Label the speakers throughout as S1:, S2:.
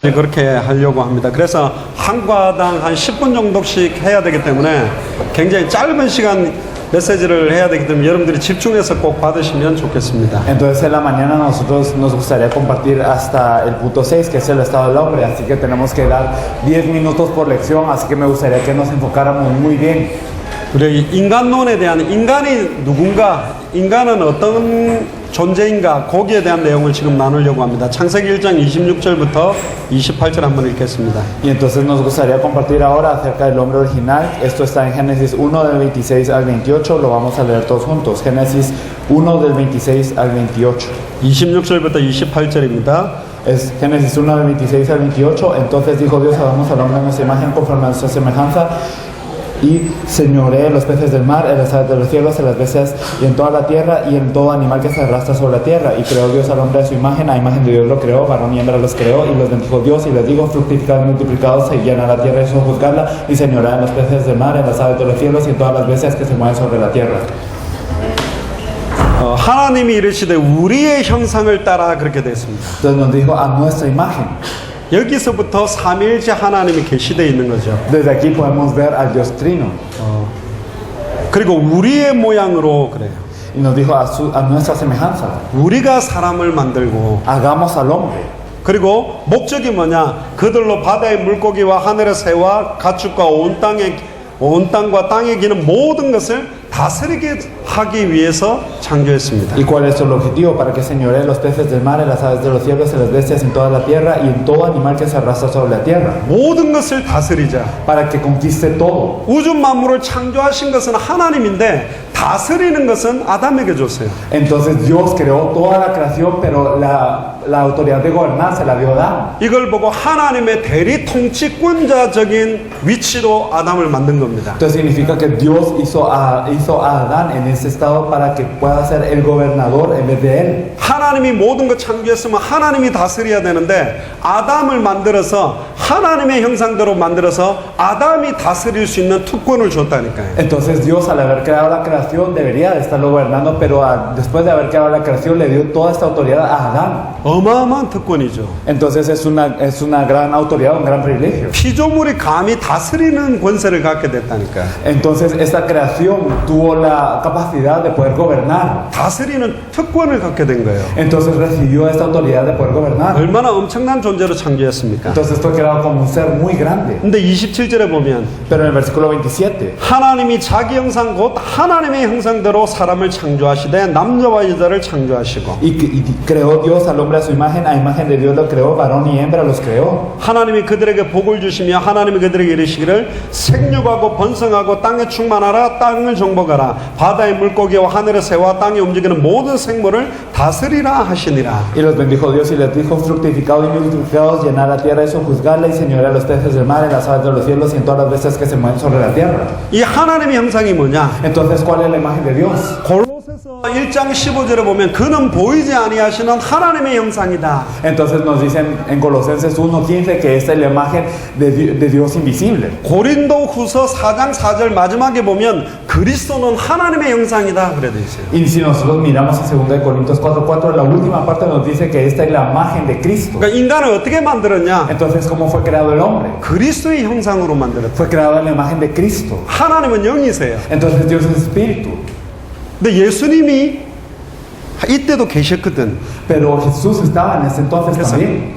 S1: 그렇게 하려고 합니다. 그래서 한 과당 한 10분 정도씩 해야 되기 때문에 굉장히 짧은 시간 메시지를 해야 되기 때문에 여러분들이 집중해서 꼭 받으시면 좋겠습니다.
S2: Entonces en la mañana nosotros nos gustaría compartir hasta el punto 6, que es el estado del hombre, así que tenemos que dar 10 minutos por lección, así que me gustaría que nos enfocáramos muy bien.
S1: 우리 인간론에 대한 인간이 누군가, 인간은 어떤 존재인가, 거기에 대한 내용을 지금 나누려고 합니다. 창세기 1장 26절부터 28절 한번 읽겠습니다.
S2: Y entonces nos gustaría compartir ahora acerca del hombre original. Esto está en Génesis 1 del 26 al 28, lo vamos a leer todos juntos. Génesis 1 del 26 al 28.
S1: 26절부터 28절입니다.
S2: Es Génesis 1 del 26 al 28. Entonces dijo Dios: hagamos al hombre a nuestra imagen conforme a nuestra semejanza, y señoree los peces del mar, en las aves de los cielos, en las bestias y en toda la tierra y en todo animal que se arrastra sobre la tierra. Y creó Dios al hombre a su imagen, a imagen de Dios lo creó, varón y hembra los creó, y los bendijo Dios y les dijo: fructificad y multiplicados, y llenad la tierra y sojuzgadla, y señoread en los peces del mar, en las aves de los cielos y en todas las bestias que se mueven sobre la tierra.
S1: 하나님이 이르시되 우리의 형상을 따라 그렇게 됐습니다.
S2: Entonces nos dijo: a nuestra imagen.
S1: 여기서부터 삼위일체 하나님이 계시되어 있는 거죠.
S2: Desde aquí podemos ver al Dios Trino.
S1: 그리고 우리의 모양으로 그래요.
S2: Y nos dijo: a nuestra semejanza.
S1: 우리가 사람을 만들고,
S2: Hagamos al hombre.
S1: 그리고 목적이 뭐냐? 그들로 바다의 물고기와 하늘의 새와 가축과 온 땅과 땅에 기는 모든 것을 다스리게 하기 위해서 창조했습니다.
S2: ¿Y cuál es el objetivo? Para que señoree los peces del mar, en las aves de los cielos, en las bestias, en toda la tierra y en todo animal que se arrastra sobre la tierra.
S1: 모든 것을 다스리자.
S2: Para que conquiste todo.
S1: 우주 만물을 창조하신 것은 하나님인데 다스리는 것은 아담에게 줬어요.
S2: Entonces Dios creó toda la creación, pero la autoridad de gobernar se la dio a Adán.
S1: 이걸 보고 하나님의 대리 통치권자적인 위치로 아담을 만든 겁니다.
S2: Entonces significa que Dios hizo a Adán en ese estado para que pueda ser el gobernador en vez de él.
S1: 하나님이 모든 것 창조했으면 하나님이 다스려야 되는데 아담을 만들어서 하나님의 형상대로 만들어서 아담이 다스릴 수 있는 특권을 줬다니까요.
S2: Entonces Dios, al haber creado la creación, debería de estarlo gobernando, pero después de haber creado la creación le dio toda esta autoridad a Adán.
S1: 어마어마한 특권이죠.
S2: Entonces es una gran autoridad, un gran privilegio.
S1: 피조물이 감히 다스리는 권세를 갖게 됐다니까.
S2: Entonces esta creación tuvo la capacidad de poder gobernar.
S1: 다스리는 특권을 갖게 된 거예요.
S2: Entonces recibió esta autoridad de poder gobernar.
S1: 얼마나 엄청난 존재로 창조했습니까?
S2: Entonces fue creado como un ser muy grande.
S1: 근데 27절에 보면
S2: Pero en el versículo 27
S1: 하나님이 자기 형상 곧 하나님의 형상대로 사람을 창조하시되 남자와 여자를 창조하시고
S2: y creó Dios al hombre a su imagen, a imagen de Dios lo creó, varón y hembra los creó.
S1: 하나님이 그들에게 복을 주시며 하나님이 그들에게 이르시기를 생육하고 번성하고 땅에 충만하라, 땅을 정복하라, 바다의 물고기와 하늘의 새와 땅에 움직이는 모든 생물을 다스리라 하시니라.
S2: Y los bendijo Dios y les dijo: fructificados y multiplicados, llenad la tierra y sojuzgadla, y señoread los peces del mar, en las aves de los cielos y en todas las bestias que se mueven sobre la tierra.
S1: 이 하나님의 형상이 뭐냐?
S2: Entonces, ¿cuál es la imagen de Dios?
S1: 골로새서 1장 15절에 보면 그는 보이지 아니하시는 하나님의 형상이다.
S2: Entonces nos dicen en Colosenses 1:15 que esta es la imagen de Dios invisible.
S1: 고린도후서 4장 4절 마지막에 보면 그리스도는 하나님의 형상이다 그래 돼 있어요.
S2: Y si nosotros miramos en 2 Corintios 4:4, la última parte nos dice que esta es la imagen de Cristo.
S1: 그러니까 인간을 어떻게 만들었냐?
S2: Entonces, ¿cómo fue creado el hombre?
S1: 그리스도의 형상으로 만들었다.
S2: Fue creado en la imagen de Cristo.
S1: 하나님은 영이세요.
S2: Entonces Dios es espíritu.
S1: 근데 예수님이 이때도 계셨거든.
S2: Pero Jesús estaba en ese entonces
S1: 그래서
S2: también.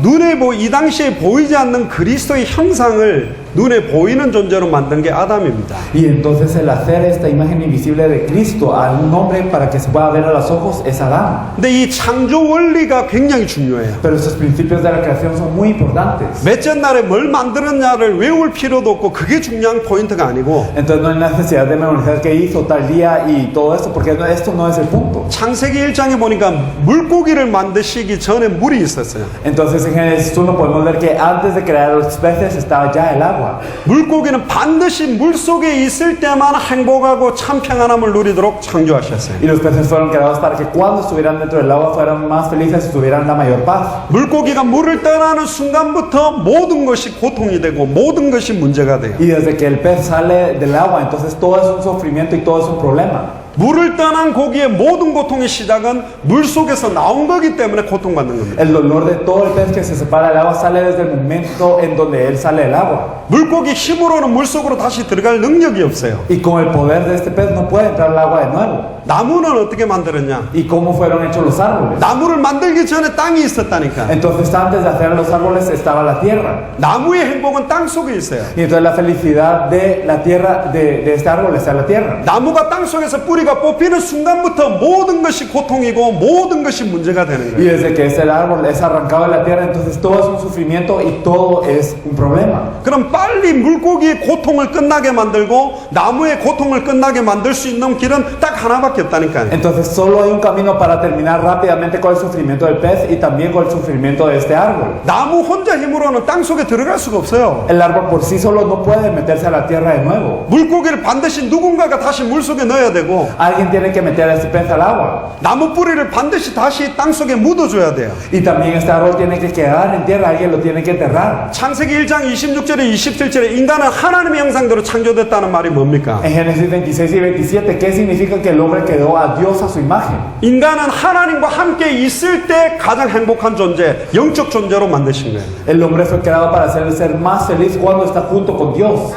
S1: 이 당시에 보이지 않는 그리스도의 형상을 눈에 보이는 존재로 만든 게 아담입니다.
S2: Y entonces el hacer esta imagen invisible de Cristo a un hombre para que se pueda ver a los ojos es Adán.
S1: 근데 이 창조 원리가 굉장히 중요해요.
S2: Pero estos principios de la creación son muy importantes.
S1: 몇째 날에 뭘 만들었냐를 외울 필요도 없고 그게 중요한 포인트가 아니고
S2: Entonces no hay necesidad de memorizar qué hizo tal día y todo esto, porque esto no es el punto.
S1: 창세기 1장에 보니까 물고기를 만드시기 전에 물이 있었어요.
S2: Entonces en Génesis 1 podemos ver que antes de crear los peces estaba ya el agua.
S1: 물고기는 반드시 물속에 있을 때만 행복하고 참 평안함을 누리도록 창조하셨어요.
S2: Y los peces fueron creados para que cuando estuvieran dentro del agua fueran más felices y tuvieran la mayor paz.
S1: 물고기가 물을 떠나는 순간부터 모든 것이 고통이 되고 모든 것이 문제가 돼요.
S2: Y desde que el pez sale del agua, entonces todo es un sufrimiento y todo es un problema.
S1: 물을 떠난 고기의 모든 고통의 시작은 물 속에서 나온 거기 때문에 고통받는 겁니다.
S2: El dolor de todo el pez que se separa del agua sale desde el momento en donde él sale del agua.
S1: 물고기 힘으로는 물 속으로 다시 들어갈 능력이 없어요.
S2: Y con el poder de este pez no puede entrar al agua de nuevo.
S1: 나무는 어떻게 만들었냐?
S2: ¿Y cómo fueron hechos los árboles?
S1: 나무를 만들기 전에 땅이 있었다니까.
S2: Entonces antes de hacer los árboles estaba la tierra.
S1: 나무의 행복은 땅 속에 있어요.
S2: Y entonces la felicidad de la tierra, de este árbol está en la tierra.
S1: 나무가 땅 속에서 뿌리가 뽑히는 순간부터 모든 것이 고통이고 모든 것이 문제가 되는
S2: Y
S1: 거예요.
S2: desde que ese árbol es arrancado de la tierra, entonces todo es un sufrimiento y todo es un problema.
S1: 그럼 빨리 물고기의 고통을 끝나게 만들고 나무의 고통을 끝나게 만들 수 있는 길은 딱 하나밖에 없다니까요.
S2: Entonces solo hay un camino para terminar rápidamente con el sufrimiento del pez y también con el sufrimiento de este árbol.
S1: 나무 혼자 힘으로는 땅 속에 들어갈 수가 없어요.
S2: El árbol por sí solo no puede meterse a la tierra de nuevo.
S1: 물고기를 반드시 누군가가 다시 물 속에 넣어야 되고
S2: Alguien tiene que meter a este pez al agua.
S1: 나무 뿌리를 반드시 다시 땅 속에 묻어줘야 돼요.
S2: Y también este árbol tiene que quedar en tierra, alguien lo tiene que enterrar.
S1: 창세기 1장 26절에 27절에 인간은 하나님의 형상대로 창조됐다는 말이 뭡니까?
S2: En Génesis 26 y 27, ¿qué significa que el hombre quedó a Dios a su imagen?
S1: 인간은 하나님과 함께 있을 때 가장 행복한 존재, 영적 존재로 만드신 거예요.
S2: El hombre fue creado para ser el ser más feliz cuando está junto con Dios.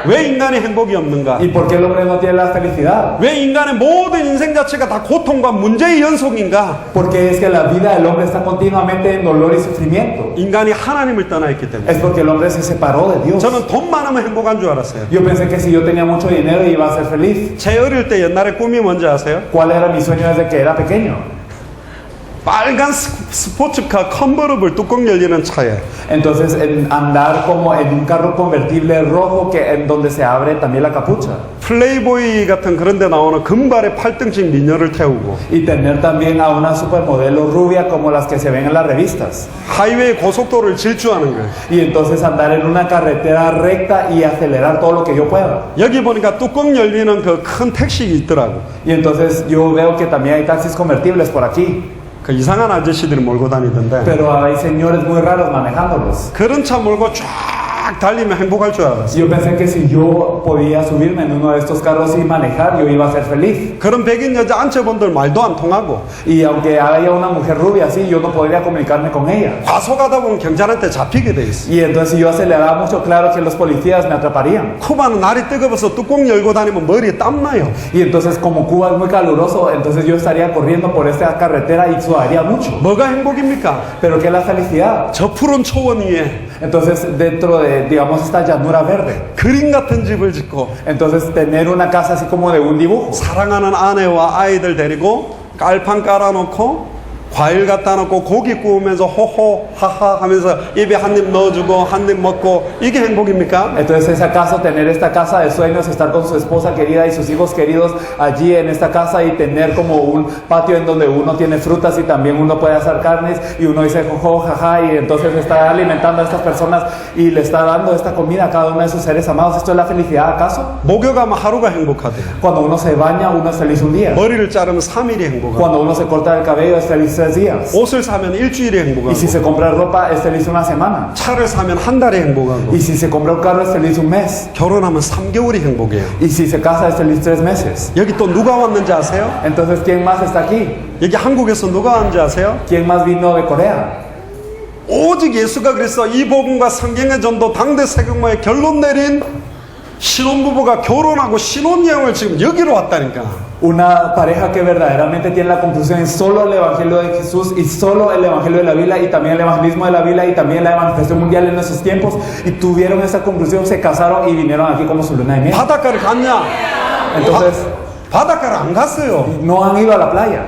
S1: 왜 인간이 행복이 없는가?
S2: ¿Y por qué el hombre no tiene la felicidad?
S1: 왜 인간의 모든 인생 자체가 다 고통과 문제의 연속인가?
S2: Porque es que la vida del hombre está continuamente en dolor y sufrimiento.
S1: 인간이 하나님을 떠나 있기 때문에.
S2: Es porque el hombre se separó de Dios.
S1: 저는 돈 많으면 행복한 줄 알았어요.
S2: Yo pensé que si yo tenía mucho dinero iba a ser feliz.
S1: 제 어릴 때 옛날에 꿈이 뭔지 아세요?
S2: ¿Cuál era mi sueño desde que era pequeño?
S1: 빨간 스포츠카 컨버러블 뚜껑 열리는 차에
S2: Entonces, en andar como en un carro convertible rojo que en donde se abre también la capucha.
S1: 플레이보이 같은 그런 데 나오는 금발의 8등씩 미녀를 태우고
S2: Y tener también a una supermodelo rubia como las que se ven en las revistas.
S1: 하이웨이 고속도로를 질주하는 거예요.
S2: Y entonces andar en una carretera recta y acelerar todo lo que yo pueda.
S1: 여기 보니까 뚜껑 열리는 그 큰 택시 있더라고.
S2: Y entonces yo veo que también hay taxis convertibles por aquí.
S1: 그 이상한 아저씨들이 몰고 다니던데
S2: Pero hay señores muy raros manejándolos.
S1: 그런 차 몰고 쫙 달리면 행복할 줄 알았어.
S2: Yo pensé que si yo podía subirme en uno de estos carros y manejar, yo iba a ser feliz.
S1: 그런 백인 여자 앉혀본들 말도 안 통하고
S2: Y aunque haya una mujer rubia así, yo no podría comunicarme con ella.
S1: 과속하다 보면 경찰한테 잡히게 돼 있어.
S2: Y entonces si yo aceleraba mucho, claro que los policías me atraparían.
S1: 쿠바는 날이 뜨거워서 뚜껑 열고 다니면 머리에 땀 나요.
S2: Y entonces como Cuba es muy caluroso, entonces yo estaría corriendo por esta carretera y sudaría mucho.
S1: 뭐가 행복입니까?
S2: Pero ¿qué es la felicidad?
S1: 저 푸른 초원 위에
S2: Entonces dentro de, digamos, esta llanura verde.
S1: 그림 같은 집을 짓고
S2: Entonces tener una casa así como de un dibujo.
S1: 사랑하는 아내와 아이들 데리고 깔판 깔아놓고 과일 갖다 놓고 고기 구우면서 호호 하하 하면서 입에 한 입 넣어주고 한 입 먹고 이게 행복입니까?
S2: Entonces es acaso tener esta casa de sueños, estar con su esposa querida y sus hijos queridos allí en esta casa y tener como un patio en donde uno tiene frutas y también uno puede hacer carnes y uno dice jojo jaja y entonces está alimentando a estas personas y le está dando esta comida a cada uno de sus seres amados. ¿Esto es la felicidad acaso?
S1: 목욕하면 하루가 행복하대요.
S2: Cuando uno se baña, uno es feliz un día.
S1: 머리를 자르면 3일이 행복하고
S2: Cuando uno se corta el cabello, es feliz 3 días.
S1: 옷을 사면 일주일이
S2: Y
S1: 행복하고
S2: si se compra ropa, es feliz una semana.
S1: 차를 사면 한 달이 행복하고
S2: Y si se compra un carro, es feliz un mes.
S1: 결혼하면 3개월이 행복해요.
S2: Y si se casa, es feliz 3 meses.
S1: 여기 또 누가 왔는지 아세요?
S2: Entonces, ¿quién más está aquí?
S1: 여기 한국에서 누가 왔는지 아세요?
S2: ¿Quién más vino de Corea?
S1: 오직 예수가 그래서 이 복음과 성경의 전도 당대 세경마에 결론 내린 신혼부부가 결혼하고 신혼여행을 지금 여기로 왔다니까.
S2: Una pareja que verdaderamente tiene la conclusión en solo el Evangelio de Jesús y solo el Evangelio de la Biblia y también el evangelismo de la Biblia y también la evangelización mundial en nuestros tiempos y tuvieron esa conclusión, se casaron y vinieron aquí como su luna de miel.
S1: 바닷가를 갔냐?
S2: Entonces,
S1: 바닷가를 안 갔어요.
S2: no han ido a la playa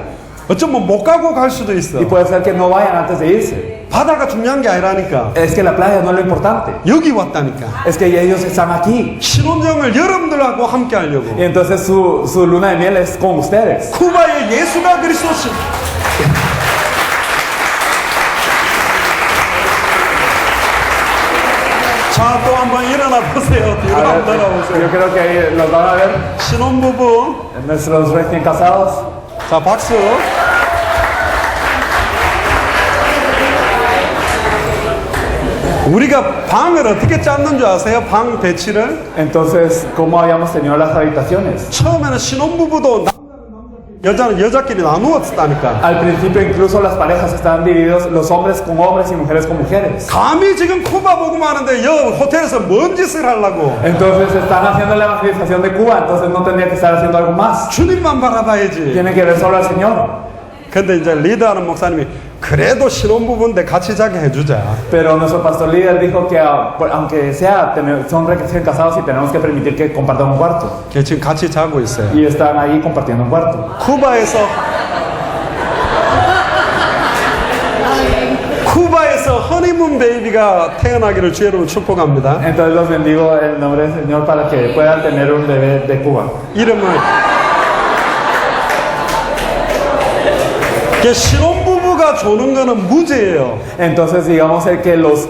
S1: 어쩌면 못 가고 갈 수도 있어.
S2: y puede ser que no vayan antes de irse.
S1: 바다가 중요한 게 아니라니까.
S2: Es que la playa no es lo importante,
S1: 여기 왔다니까.
S2: es que ellos están aquí.
S1: 신혼여행을 여러분들하고 함께 하려고.
S2: Y entonces su luna de miel es con ustedes.
S1: 쿠바의 예수가 그리스도시. 자, 또 한번 일어나 보세요. 뒤로
S2: A
S1: 한번
S2: ver,
S1: 돌아보세요.
S2: yo creo que ahí los van a ver
S1: 신혼부부.
S2: nuestros recién casados.
S1: 자, 박수. 우리가 방을 어떻게 짰는 줄 아세요? 방 배치를?
S2: Entonces, ¿cómo habíamos tenido las habitaciones?
S1: 처음에는 신혼부부도 남녀 여자는 여자끼리 나누었다니까.
S2: Al principio incluso las parejas estaban divididos, los hombres con hombres y mujeres con mujeres.
S1: 감히 지금 쿠바 보고만 하는데 여 호텔에서 뭔 짓을 하려고.
S2: Entonces están haciendo la evangelización de Cuba, entonces no tendría que estar haciendo algo más.
S1: 주님만 바라봐야지.
S2: Tienen que ver solo al Señor.
S1: 근데 이제 리더하는 목사님이 그래도 신혼부부인데 같이 자게 해주자.
S2: Pero nuestro pastor líder dijo que aunque son recién casados y tenemos que permitir que compartan un cuarto.
S1: 걔 지금 같이 자고 있어요.
S2: Y están ahí compartiendo un cuarto.
S1: 쿠바에서 허니문 베이비가 태어나기를 주의 이름으로 축복합니다.
S2: Entonces los bendigo en el nombre del Señor para que puedan tener un bebé de Cuba.
S1: 이름을 신혼부부가 조는 거는 무죄예요.
S2: Entonces digamos que los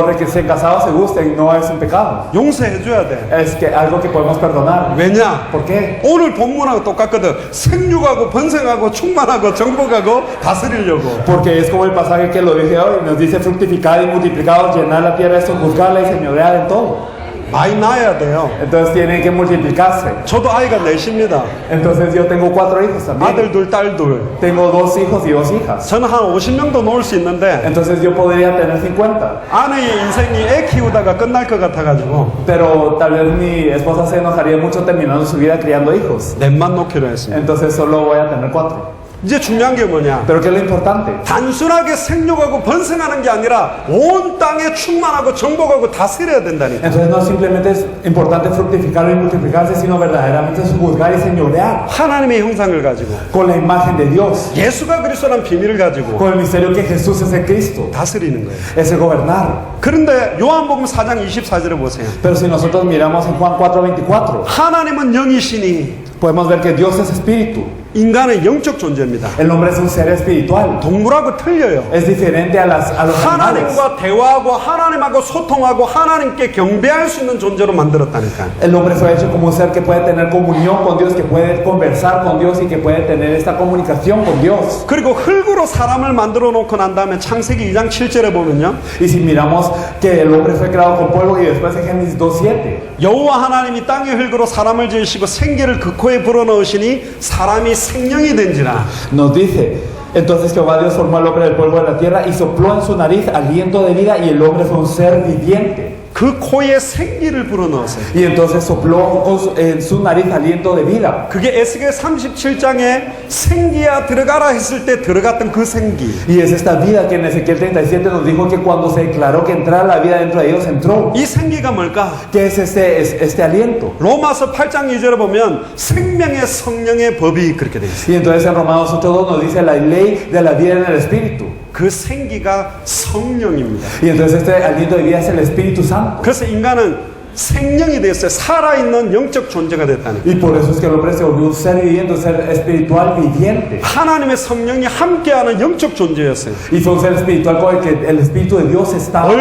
S2: recién casados se gusten no es un pecado.
S1: 용서해줘야 돼.
S2: Es que algo que podemos perdonar.
S1: 왜냐?
S2: ¿Por qué?
S1: 오늘 본문하고 똑같거든. 생육하고 번성하고 충만하고 정복하고 다스리려고.
S2: Porque es como el pasaje que lo dije hoy, nos dice fructificar y multiplicar, llenar la tierra, sojuzgarla y señorear en todo.
S1: 많이 낳아야 돼요.
S2: Entonces tienen que multiplicarse.
S1: 저도 아이가 넷입니다.
S2: Entonces yo tengo 4 hijos también.
S1: 아들 둘, 딸 둘.
S2: Tengo 2 hijos y 2 hijas.
S1: 저는 한 50명도 놓을 수 있는데
S2: Entonces yo podría tener 50.
S1: 아내의 인생이 애 키우다가 끝날 것 같아가지고
S2: Pero tal vez mi esposa se enojaría mucho terminando su vida criando hijos.
S1: 넷만 놓기로 했습니다.
S2: Entonces solo voy a tener 4.
S1: 이제 중요한 게 뭐냐?
S2: Pero ¿qué es lo importante?
S1: 단순하게 생육하고 번성하는 게 아니라 온 땅에 충만하고 정복하고 다스려야 된다니까.
S2: Entonces no simplemente es importante fructificar y multiplicarse, sino verdaderamente juzgar y señorear
S1: 하나님의 형상을 가지고
S2: con la imagen de Dios,
S1: 예수가 그리스도라는 비밀을 가지고
S2: con el misterio que Jesús es el Cristo,
S1: 다스리는 거예요.
S2: es el gobernar.
S1: 그런데 요한복음 4장 24절에 보세요.
S2: Pero si nosotros miramos en Juan 4:24,
S1: 하나님은 영이시니
S2: podemos ver que Dios es espíritu.
S1: 인간은 영적 존재입니다.
S2: El hombre es un ser espiritual.
S1: 동물하고 틀려요.
S2: Es diferente a los animales.
S1: 하나님과 대화하고 하나님하고 소통하고 하나님께 경배할 수 있는 존재로 만들었다니까.
S2: El hombre fue hecho como un ser que puede tener comunión con Dios, que puede conversar con Dios y que puede tener esta comunicación con Dios.
S1: 그리고 흙으로 사람을 만들어 놓고 난 다음에 창세기 2장 7절에 보면요.
S2: Y si miramos que el hombre fue creado con polvo y después en Génesis 2:7.
S1: 여호와 하나님이 땅의 흙으로 사람을 지으시고 생기를 그 코에 불어넣으시니 사람이 생명이 된지라.
S2: Nos dice, entonces Jehová Dios formó al hombre del polvo de la tierra y sopló en su nariz aliento de vida y el hombre fue un ser viviente.
S1: 그 코에 생기를 불어넣었어요.
S2: Y entonces sopló en su nariz aliento de vida.
S1: 그게 에스겔 37장에 생기야 들어가라 했을 때 들어갔던 그 생기.
S2: Y es esta vida que en Ezequiel 37 nos dijo que cuando se declaró que entrara la vida dentro de ellos entró.
S1: 이 생기가 뭘까?
S2: ¿Qué es este aliento?
S1: 로마서 8장 2절에 보면 생명의 성령의 법이 그렇게 돼 있어요.
S2: Y entonces en Romanos 8:2 nos dice la ley de la vida en el espíritu.
S1: 그 생기가 성령입니다.
S2: Y entonces este aliento de vida es el Espíritu Santo.
S1: 그래서 인간은 생명이 됐어요. 살아있는 영적 존재가 됐다는 거예요.
S2: Y por eso es que el hombre se volvió un ser viviente, un ser espiritual viviente.
S1: 하나님의 성령이 함께하는 영적 존재였어요.
S2: Y fue un ser espiritual con el que el Espíritu de Dios estaba.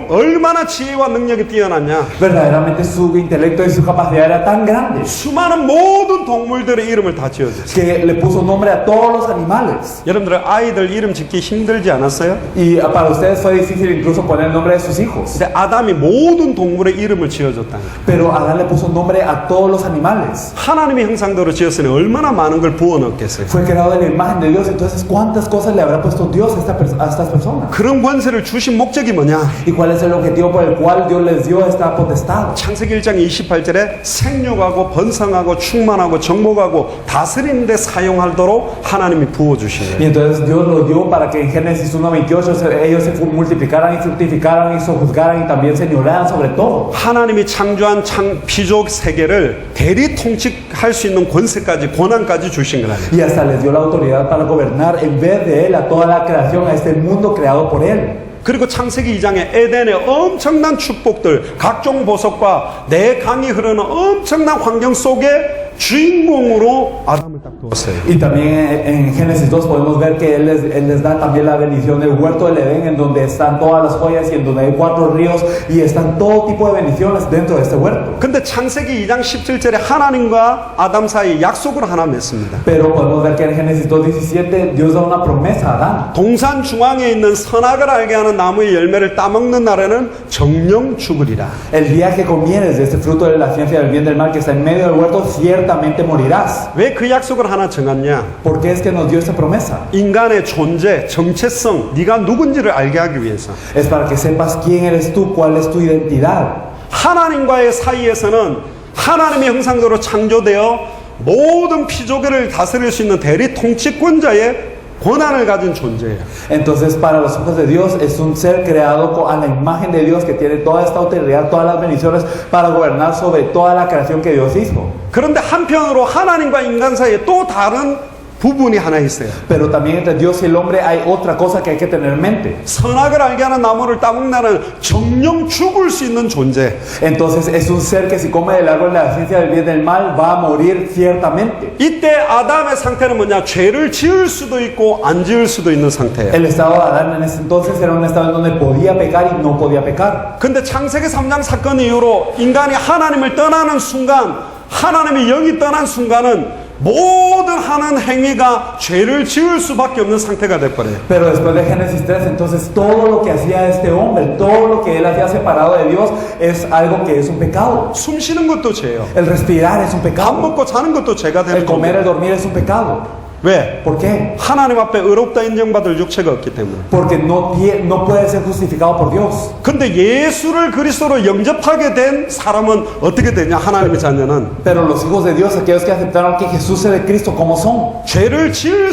S1: 얼마나 지혜와 능력이 뛰어났냐.
S2: Verdaderamente su intelecto y su capacidad era tan grande
S1: 수많은 모든 동물들의 이름을 다 지어줬어요.
S2: que le puso nombre a todos los animales.
S1: 여러분들 아이들 이름 짓기 힘들지 않았어요?
S2: Y para ustedes fue difícil incluso poner el nombre de sus hijos.
S1: 근데 아담이 모든 동물의 이름을 지어줬다는 거예요.
S2: Pero Adán le puso nombre a todos los animales.
S1: 하나님의 형상대로 지었으니 얼마나 많은 걸 부어 넣겠어요.
S2: Fue creado en la imagen de Dios, entonces ¿cuántas cosas le habrá puesto Dios a estas personas?
S1: 그런 권세를 주신 목적이 뭐냐?
S2: ¿Y cuál es el objetivo por el cual Dios les dio esta potestad?
S1: 창세기 1장 28절에 생육하고 번성하고 충만하고 정복하고 다스리는 데 사용하도록 하나님이 부어주신
S2: Y
S1: 거예요.
S2: entonces Dios lo dio para que en Génesis 1:28 ellos se multiplicaran y fructificaran y sojuzgaran y también señorearan sobre todo.
S1: 하나님이 창조한 피조 세계를 대리 통치할 수 있는 권한까지 주신 거라요.
S2: Y hasta les dio la autoridad para gobernar en vez de él a toda la creación, a este mundo creado por él.
S1: 그리고 창세기 2장에 에덴의 엄청난 축복들, 각종 보석과 내 강이 흐르는 엄청난 환경 속에 주인공으로 아담을 딱 두었어요.
S2: Y también en Génesis 2 podemos ver que él les da también la bendición del huerto del Edén, en donde están todas las joyas y en donde hay 4 ríos y están todo tipo de bendiciones dentro de este huerto.
S1: 근데 창세기 2장 17절에 하나님과 아담 사이 약속을 하나 맺습니다.
S2: Pero podemos ver que en Génesis 2:17 Dios da una promesa a Adán.
S1: 동산 중앙에 있는 선악을 알게 하는 나무의 열매를 따먹는 날에는 정령 죽으리라.
S2: El día que comieres de este fruto de la ciencia del bien y del mal que está en medio del huerto, cierto ciertamente morirás.
S1: 왜 그 약속을 하나 정했냐?
S2: ¿Por qué es que nos dio esta promesa?
S1: 인간의 존재, 정체성, 네가 누군지를 알게 하기 위해서.
S2: Es para que sepas quién eres tú, cuál es tu identidad.
S1: 하나님과의 사이에서는 하나님의 형상대로 창조되어 모든 피조계를 다스릴 수 있는 대리 통치권자의 권한을 가진 존재예요.
S2: Entonces, para los ojos de Dios es un ser creado a la imagen de Dios que tiene toda esta autoridad, todas las bendiciones para gobernar sobre toda la creación que Dios hizo.
S1: 그런데 한편으로 하나님과 인간 사이에 또 다른 부분이 하나 있어요.
S2: Pero también entre Dios y el hombre hay otra cosa que hay que tener en mente.
S1: 선악을 알게 하는 나무를 따먹나는 정령 죽을 수 있는 존재.
S2: Entonces es un ser que si come del árbol de la ciencia del bien y del mal va a morir ciertamente.
S1: 이때 아담의 상태는 뭐냐? 죄를 지을 수도 있고 안 지을 수도 있는 상태예요.
S2: El estado de Adán en ese entonces era un estado en donde podía pecar y no podía pecar.
S1: 근데 창세기 3장 사건 이후로 인간이 하나님을 떠나는 순간, 하나님의 영이 떠난 순간은 모든 하는 행위가 죄를 지을 수밖에 없는 상태가 돼버려요.
S2: Pero después de Génesis 3, entonces todo lo que hacía este hombre, todo lo que él hacía separado de Dios es algo que es un pecado.
S1: 숨 쉬는 것도 죄예요.
S2: El respirar es un
S1: 밥
S2: pecado.
S1: 먹고 자는 것도 죄가 되는
S2: El comer,
S1: 거예요.
S2: el dormir es un pecado.
S1: 왜?
S2: ¿Por qué?
S1: 하나님 앞에 의롭다 인정받을 육체가 없기 때문에.
S2: Porque no puede ser justificado por Dios.
S1: 근데 예수를 그리스도로 영접하게 된 사람은 어떻게 되냐? 하나님의 자녀는
S2: Pero los hijos de Dios, aquellos que aceptaron que Jesús es de Cristo, ¿cómo son?
S1: 죄를 지을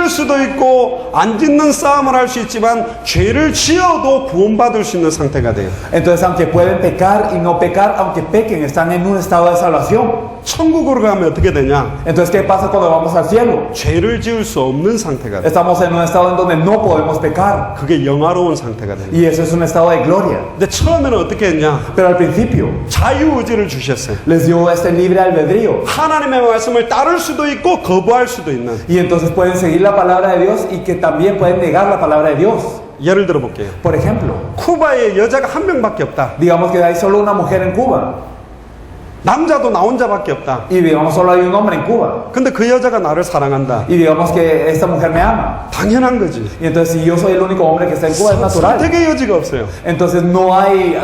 S1: 수도 있고 안 짓는 싸움을 할 수 있지만 죄를 지어도 구원받을 수 있는 상태가 돼요.
S2: Entonces, aunque pueden pecar y no pecar, aunque pequen, están en un estado de salvación.
S1: 천국으로 가면 어떻게 되냐?
S2: Entonces, ¿qué pasa cuando vamos al cielo?
S1: 죄를 지을 수 없는 상태가 돼요.
S2: Estamos en un estado en donde no podemos pecar.
S1: 그게 영화로운 상태가 돼요.
S2: Y eso es un estado de gloria.
S1: 근데 처음에는 어떻게 했냐?
S2: Pero al principio
S1: 자유의지를 주셨어요.
S2: les dio este libre albedrío.
S1: 하나님의 말씀을 따를 수도 있고 거부할 수도 있는.
S2: Y entonces pueden seguir la palabra de Dios y que también pueden negar la palabra de Dios.
S1: 예를 들어 볼게요.
S2: Por ejemplo,
S1: 쿠바에 여자가 한 명밖에 없다.
S2: digamos que hay solo una mujer en Cuba.
S1: 남자도 나 혼자밖에 없다.
S2: Y digamos solo hay un hombre en Cuba.
S1: 근데 그 여자가 나를 사랑한다.
S2: Y digamos que esta mujer me ama.
S1: 당연한 거지.
S2: Y entonces si yo soy el único hombre que está en Cuba es natural.
S1: 선택의 여지가 없어요.
S2: Entonces no hay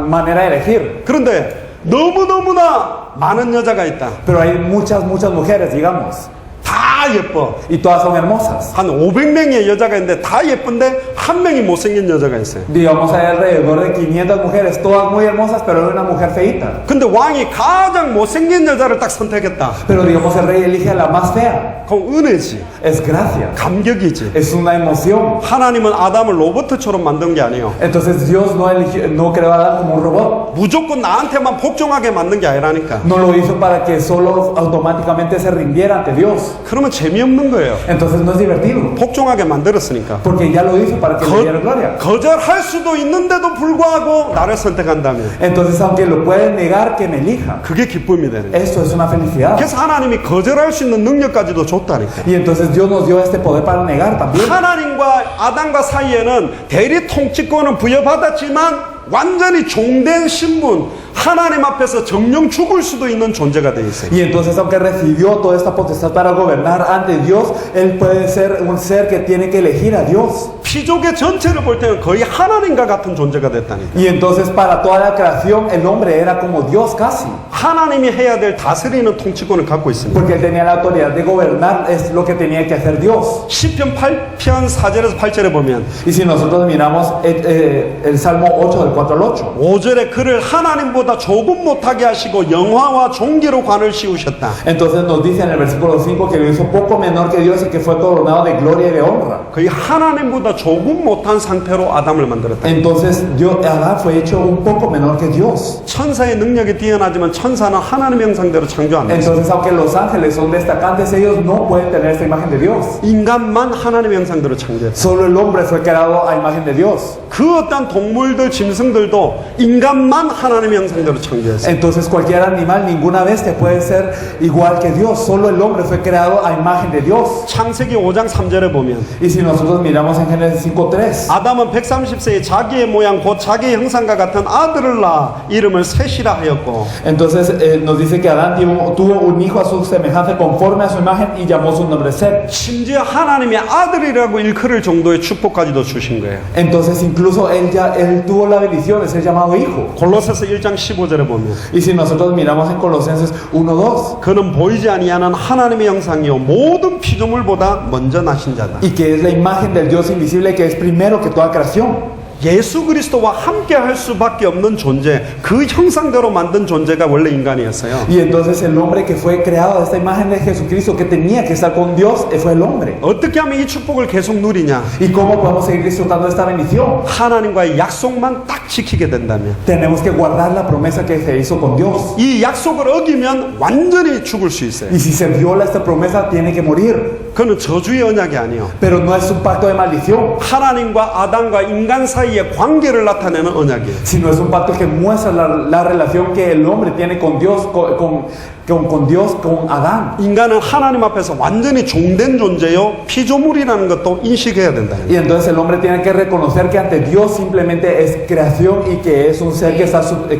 S2: manera de elegir.
S1: 그런데 너무너무나 많은 여자가 있다.
S2: Pero hay muchas mujeres, digamos.
S1: 다 예뻐.
S2: Y todas son hermosas.
S1: 한 500명의 여자가 있는데 다 예쁜데 한 명이 못생긴 여자가 있어요.
S2: Digamos hay alrededor de 500 mujeres, todas muy hermosas, pero hay una mujer feita.
S1: 근데 왕이 가장 못생긴 여자를 딱 선택했다.
S2: Pero digamos el rey elige a la más fea.
S1: 그럼 은혜지.
S2: Es gracia.
S1: 감격이지.
S2: Es una emoción.
S1: 하나님은 아담을 로봇처럼 만든 게 아니에요.
S2: Entonces Dios no creó a Adán como un robot.
S1: 무조건 나한테만 복종하게 만든 게 아니라니까.
S2: No lo hizo para que solo automáticamente se rindiera ante Dios.
S1: 그러면 재미없는 거예요.
S2: Entonces no es divertido.
S1: 복종하게 만들었으니까.
S2: Porque ya lo hizo para que le diera gloria.
S1: 거절할 수도 있는데도 불구하고 나를 선택한다면
S2: Entonces aunque lo pueden negar, que me elija.
S1: 그게 기쁨이 되는 거예요.
S2: Esto es una felicidad.
S1: 그래서 하나님이 거절할 수 있는 능력까지도 줬다니까.
S2: Y entonces Dios nos dio este poder para negar también.
S1: 하나님과 아담과 사이에는 대리 통치권은 부여받았지만 완전히 종된 신분, 하나님 앞에서 정령 죽을 수도 있는 존재가 돼 있어요.
S2: Y entonces aunque recibió toda esta potestad para gobernar ante Dios, él puede ser un ser que tiene que elegir a Dios.
S1: 피조계 전체를 볼 때는 거의 하나님과 같은 존재가 됐다니까.
S2: Y entonces para toda la creación el hombre era como Dios casi.
S1: 하나님이 해야 될 다스리는 통치권을 갖고 있습니다.
S2: Porque él tenía la autoridad de gobernar, es lo que tenía que hacer Dios.
S1: 시편 8편 4절에서 8절에 보면
S2: Y si nosotros miramos el Salmo 8 del 4 al 8.
S1: 5절에 그를 하나님보다 조금 못하게 하시고 영화와 존귀로 관을 씌우셨다.
S2: Entonces nos dice en el versículo 5 que lo hizo poco menor que Dios y que fue coronado de gloria y de honra.
S1: 거의 하나님보다 조금 못한 상태로 아담을 만들었다.
S2: Entonces Adán fue hecho un poco menor que Dios.
S1: 천사의 능력이 뛰어나지만 천사는 하나님의 형상대로 창조 안 됐어요.
S2: Entonces aunque los ángeles son destacantes, ellos no pueden tener esta imagen de Dios.
S1: 인간만 하나님의 형상대로 창조했어요.
S2: Solo el hombre fue creado a imagen de Dios.
S1: 그 어떤 동물들, 짐승들도 인간만 하나님의 형상대로 창조했어요.
S2: Entonces cualquier animal, ninguna bestia puede ser igual que Dios. Solo el hombre fue creado a imagen de Dios.
S1: 창세기 5장 3절에 보면
S2: Y si nosotros miramos en Génesis 5:3,
S1: 아담은 130세에 자기의 모양 곧 자기의 형상과 같은 아들을 낳아 이름을 셋이라 하였고
S2: entonces nos dice que Adán tuvo un hijo a su semejanza conforme a su imagen y llamó su nombre Set.
S1: 심지어 하나님의 아들이라고 일컬을 정도의 축복까지도 주신 거예요.
S2: Entonces incluso él tuvo la bendición de ser llamado hijo.
S1: 골로새서 1장 15절에 보면
S2: Y si nosotros miramos en Colosenses 1:2,
S1: 그는 보이지 아니하는 하나님의 형상이요 모든 피조물보다 먼저 나신 자다.
S2: y que es la imagen del Dios invisible que es primero que toda creación.
S1: 예수 그리스도와 함께 할 수밖에 없는 존재, 그 형상대로 만든 존재가 원래 인간이었어요.
S2: Y entonces el hombre que fue creado de esta imagen de Jesucristo, que tenía que estar con Dios, fue el hombre.
S1: 어떻게 하면 이 축복을 계속 누리냐?
S2: ¿Y cómo podemos seguir disfrutando de esta bendición?
S1: 하나님과의 약속만 딱 지키게 된다면,
S2: Tenemos que guardar la promesa que se hizo con Dios.
S1: 이 약속을 어기면 완전히 죽을 수 있어요.
S2: Y si se viola esta promesa, tiene que morir.
S1: 그는 저주의 언약이 아니에요.
S2: Pero no es un pacto de maldición,
S1: 하나님과 아담과 인간 사이의 관계를 나타내는 언약이에요.
S2: sino es un pacto que muestra la relación que el hombre tiene con Dios, con Dios, con Adán.
S1: 인간은 하나님 앞에서 완전히 종된 존재요, 피조물이라는 것도 인식해야 된다.
S2: Y entonces el hombre tiene que reconocer que ante Dios simplemente es creación y que es un ser que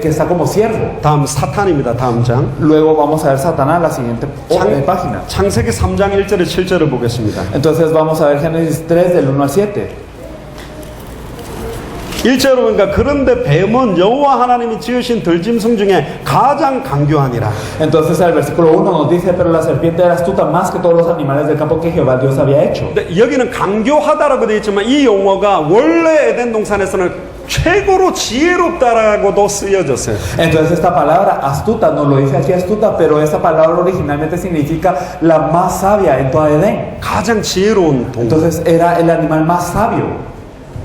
S2: está como siervo.
S1: 다음 사탄입니다. 다음 장.
S2: Luego vamos a ver Satanás, la siguiente página.
S1: 창세기 3장 1절에 7절을 보겠습니다.
S2: Entonces vamos a ver Génesis 3 del 1 al 7.
S1: 1절로 보니까 그런데 뱀은 여호와 하나님이 지으신 들짐승 중에 가장 강교하니라.
S2: Entonces el versículo 1 nos dice, pero la serpiente era astuta más que todos los animales del campo que Jehová Dios había hecho.
S1: 근데 여기는 강교하다라고 되어 있지만 이 용어가 원래 에덴 동산에서는 최고로 지혜롭다라고도 쓰여졌어요.
S2: Entonces esta palabra astuta, nos lo dice aquí astuta, pero esta palabra originalmente significa la más sabia en toda Edén.
S1: 가장 지혜로운 동물.
S2: Entonces era el animal más sabio.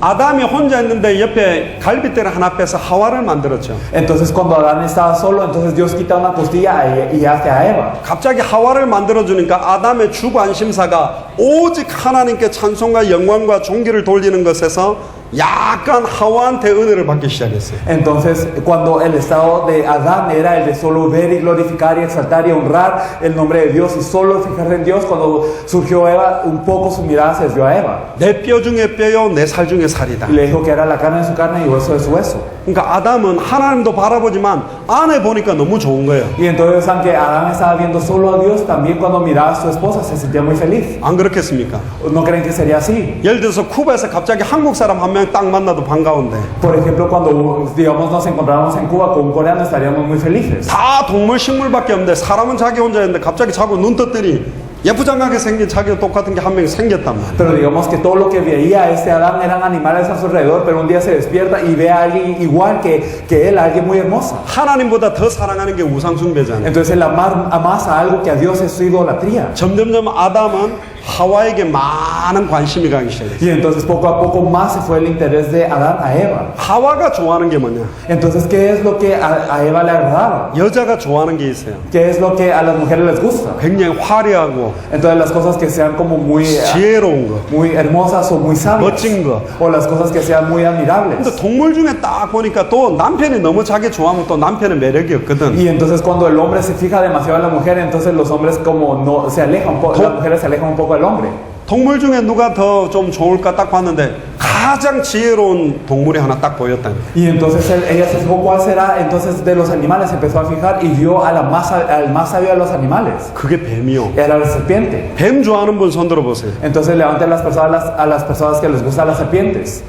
S1: 아담이 혼자 있는데 옆에 갈빗대를 하나 빼서 하와를 만들었죠.
S2: Entonces cuando Adán estaba solo, entonces Dios quita una costilla y hace a Eva.
S1: 갑자기 하와를 만들어주니까 아담의 주 관심사가 오직 하나님께 찬송과 영광과 존귀를 돌리는 것에서 약간 하와한테 은혜를 받기 시작했어요.
S2: Entonces cuando el estado de Adán era el de solo ver y glorificar y exaltar y honrar el nombre de Dios y solo fijarse en Dios, cuando surgió Eva, un poco su mirada se desvió a Eva.
S1: 내 뼈 중에 뼈요 내 살 중에 살이다.
S2: Y le dijo que era la carne de su carne y hueso de su hueso.
S1: 그러니까 아담은 하나님도 바라보지만 아내 보니까 너무 좋은 거예요.
S2: Y entonces aunque Adán estaba viendo solo a Dios, también cuando miraba a su esposa se sentía muy feliz.
S1: 안 그렇겠습니까?
S2: ¿No creen que sería así?
S1: 예를 들어서 쿠바에서 갑자기 한국 사람 한 명 딱 만나도 반가운데
S2: Por ejemplo, cuando digamos nos encontráramos en Cuba con un coreano, estaríamos muy felices.
S1: 다 동물 식물밖에 없는데 사람은 자기 혼자 있는데 갑자기 자꾸 눈 떴더니 예쁘장하게 생긴 자기와 똑같은 게 한 명이 생겼단 말이에요.
S2: Pero digamos que todo lo que veía este Adán eran animales a su alrededor, pero un día se despierta y ve a alguien igual que él, a alguien muy hermosa.
S1: 하나님보다 더 사랑하는 게 우상 숭배잖아요.
S2: Entonces el amar más a algo que a Dios es su idolatría.
S1: 점점점 아담은 하와에게 많은 관심이 가기 시작했어요.
S2: Y entonces poco a poco más se fue el interés de Adán a Eva.
S1: 하와가 좋아하는 게 뭐냐?
S2: Entonces, ¿qué es lo que a Eva le agradaba?
S1: 여자가 좋아하는 게 있어요.
S2: ¿Qué es lo que a las mujeres les gusta?
S1: 굉장히 화려하고
S2: Entonces las cosas que sean como muy
S1: 지혜로운 거,
S2: hermosas o muy sabias.
S1: 멋진 거.
S2: O las cosas que sean muy admirables.
S1: 근데 동물 중에 딱 보니까 또 남편이 너무 자기 좋아하면 또 남편의 매력이 없거든.
S2: Y entonces cuando el hombre se fija demasiado en la mujer, entonces los hombres como no se alejan un poco, las mujeres se alejan un poco del hombre.
S1: 동물 중에 누가 더 좀 좋을까 딱 봤는데 가장 지혜로운 동물이 하나 딱 보였다니.
S2: Y entonces ella se fijó cuál será, entonces de los animales se empezó a fijar y vio al más sabio de los animales.
S1: 그게 뱀이요.
S2: Era la serpiente.
S1: 뱀 좋아하는 분 손 들어보세요.
S2: Entonces levanten a las personas que les gustan las serpientes.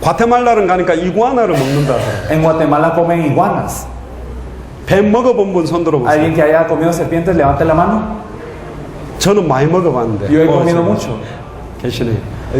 S1: 과테말라를 가니까 이구아나를 먹는다.
S2: En Guatemala comen iguanas.
S1: 뱀 먹어본 분 손 들어보세요.
S2: ¿Alguien que haya comido serpientes, levante la mano?
S1: 저는 많이 먹어봤는데.
S2: Yo he comido mucho.
S1: 계시네요.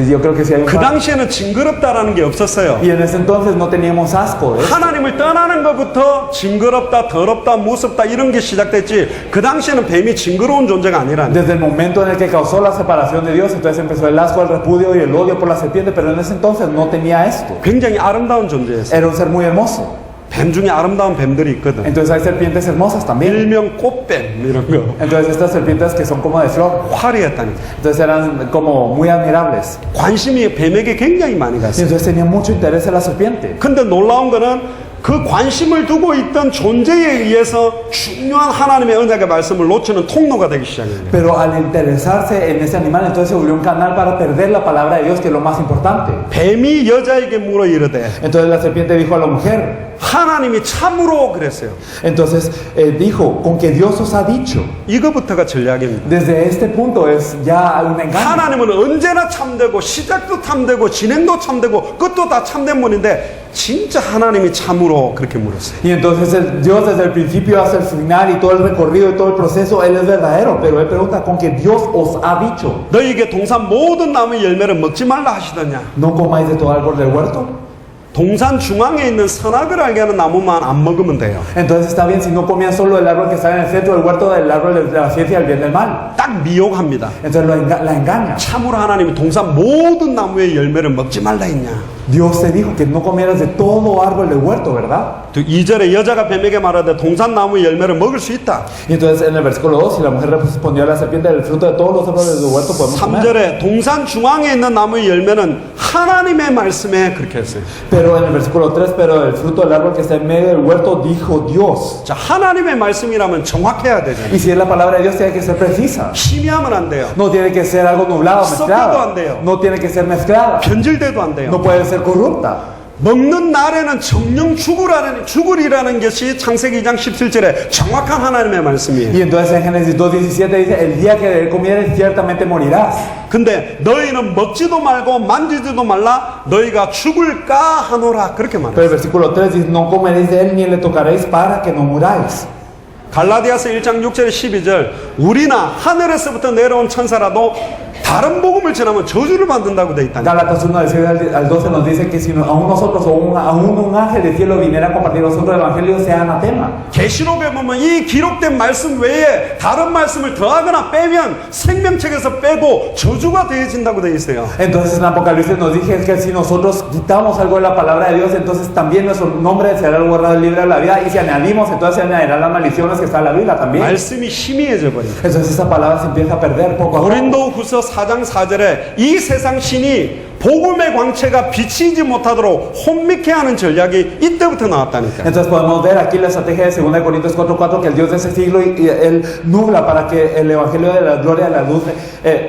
S2: Yo creo que sí hay un
S1: 그
S2: par.
S1: 당시에는 징그럽다라는 게 없었어요.
S2: Y en ese entonces no teníamos asco.
S1: 하나님을 떠나는 것부터 징그럽다, 더럽다, 무섭다 이런 게 시작됐지. 그 당시에는 뱀이 징그러운 존재가 아니라니.
S2: Desde el momento en el que causó la separación de Dios, entonces empezó el asco, el repudio y el odio por la serpiente, pero en ese entonces no tenía esto.
S1: 굉장히 아름다운 존재였어요.
S2: Era un ser muy hermoso.
S1: 뱀 중에 아름다운 뱀들이 있거든.
S2: Entonces hay serpientes hermosas también.
S1: 일명 꽃뱀 이런 거.
S2: Entonces estas serpientes que son como de flor,
S1: 화려했다니까.
S2: entonces eran como muy admirables.
S1: 관심이 뱀에게 굉장히 많이
S2: Y
S1: 갔어요.
S2: entonces tenía mucho interés en la serpiente.
S1: 근데 놀라운 거는 그 관심을 두고 있던 존재에 의해서 중요한 하나님의 언약의 말씀을 놓치는 통로가 되기 시작해요.
S2: Pero al interesarse en ese animal, entonces se volvió un canal para perder la palabra de Dios, que es lo más importante.
S1: 뱀이 여자에게 물어 이르되
S2: Entonces la serpiente dijo a la mujer,
S1: 하나님이 참으로 그랬어요.
S2: entonces dijo, con que Dios os ha dicho.
S1: 이거부터가 전략입니다.
S2: Desde este punto es ya un engaño.
S1: 하나님은 언제나 참되고 시작도 참되고 진행도 참되고 끝도 다 참된 분인데 진짜 하나님이 참으로 그렇게 물었어요.
S2: Y entonces Dios desde el principio hasta el final y todo el recorrido y todo el proceso, Él es verdadero. Pero Él pregunta, ¿con que Dios os ha dicho?
S1: 너희에게 동산 모든 나무의 열매를 먹지 말라 하시더냐?
S2: ¿No comáis de todo árbol del huerto?
S1: 동산 중앙에 있는 선악을 알게 하는 나무만 안 먹으면 돼요.
S2: Entonces está bien si no comían solo el árbol que está en el centro del huerto, del árbol de la ciencia del bien y del mal.
S1: 딱 미혹합니다.
S2: Entonces la engaña.
S1: 참으로 하나님이 동산 모든 나무의 열매를 먹지 말라 했냐?
S2: Dios te dijo que no comieras de todo árbol del huerto, ¿verdad?
S1: 2절에 여자가 뱀에게 말하되 동산 나무의 열매를 먹을 수 있다.
S2: Y entonces en el versículo 2, si la mujer respondió a la serpiente, del fruto de todos los árboles del huerto podemos comer.
S1: 3절에 동산 중앙에 있는 나무의 열매는 하나님의 말씀에 그렇게 했어요.
S2: Pero en el versículo 3, pero el fruto del árbol que está en medio del huerto dijo Dios.
S1: 자, 하나님의 말씀이라면 정확해야 되잖아요.
S2: Y si es la palabra de Dios, tiene que ser precisa.
S1: 희미하면 안 돼요.
S2: No tiene que ser algo nublado,
S1: 섞여도 안
S2: mezclado.
S1: 돼요.
S2: No tiene que ser mezclada.
S1: 변질돼도 안 돼요.
S2: No puede ser corrupta.
S1: 먹는 날에는 정령 죽으리라는 것이 창세기 2장 17절에 정확한 하나님의 말씀이에요.
S2: Y entonces en Génesis 2:17 dice, el día que de él comieres ciertamente morirás.
S1: 근데 너희는 먹지도 말고 만지지도 말라 너희가 죽을까 하노라 그렇게
S2: Pero
S1: 말해요.
S2: el versículo 3 dice, no comeréis de él ni le tocaréis para que no muráis.
S1: 갈라디아서 1장 6절 12절 우리나 하늘에서부터 내려온 천사라도 다른 복음을 전하면 저주를 받는다고 돼 있다.
S2: Gálatas 1 del 6 al 12 nos dice que si aún nosotros o aún un ángel del cielo viniera a compartir nosotros el evangelio sea anatema.
S1: 계시록에 보면 이 기록된 말씀 외에 다른 말씀을 더하거나 빼면 생명책에서 빼고 저주가 되어진다고 돼 있어요.
S2: Entonces en Apocalipsis nos dice que si nosotros quitamos algo de la palabra de Dios, entonces también nuestro nombre será guardado libre de la vida, y si añadimos, entonces se añadirán las maldiciones que está en la Biblia también.
S1: 말씀이 희미해져 버립니다.
S2: Entonces esa palabra se empieza a perder poco a poco.
S1: 고린도후서 4장 4절에 이 세상 신이 복음의 광채가 비치지 못하도록 혼미케 하는 전략이 이때부터 나왔다니까.
S2: Entonces podemos ver aquí la estrategia de 2 Corintios 4:4, que el Dios de ese siglo y él nubla para que el evangelio de la gloria de la luz,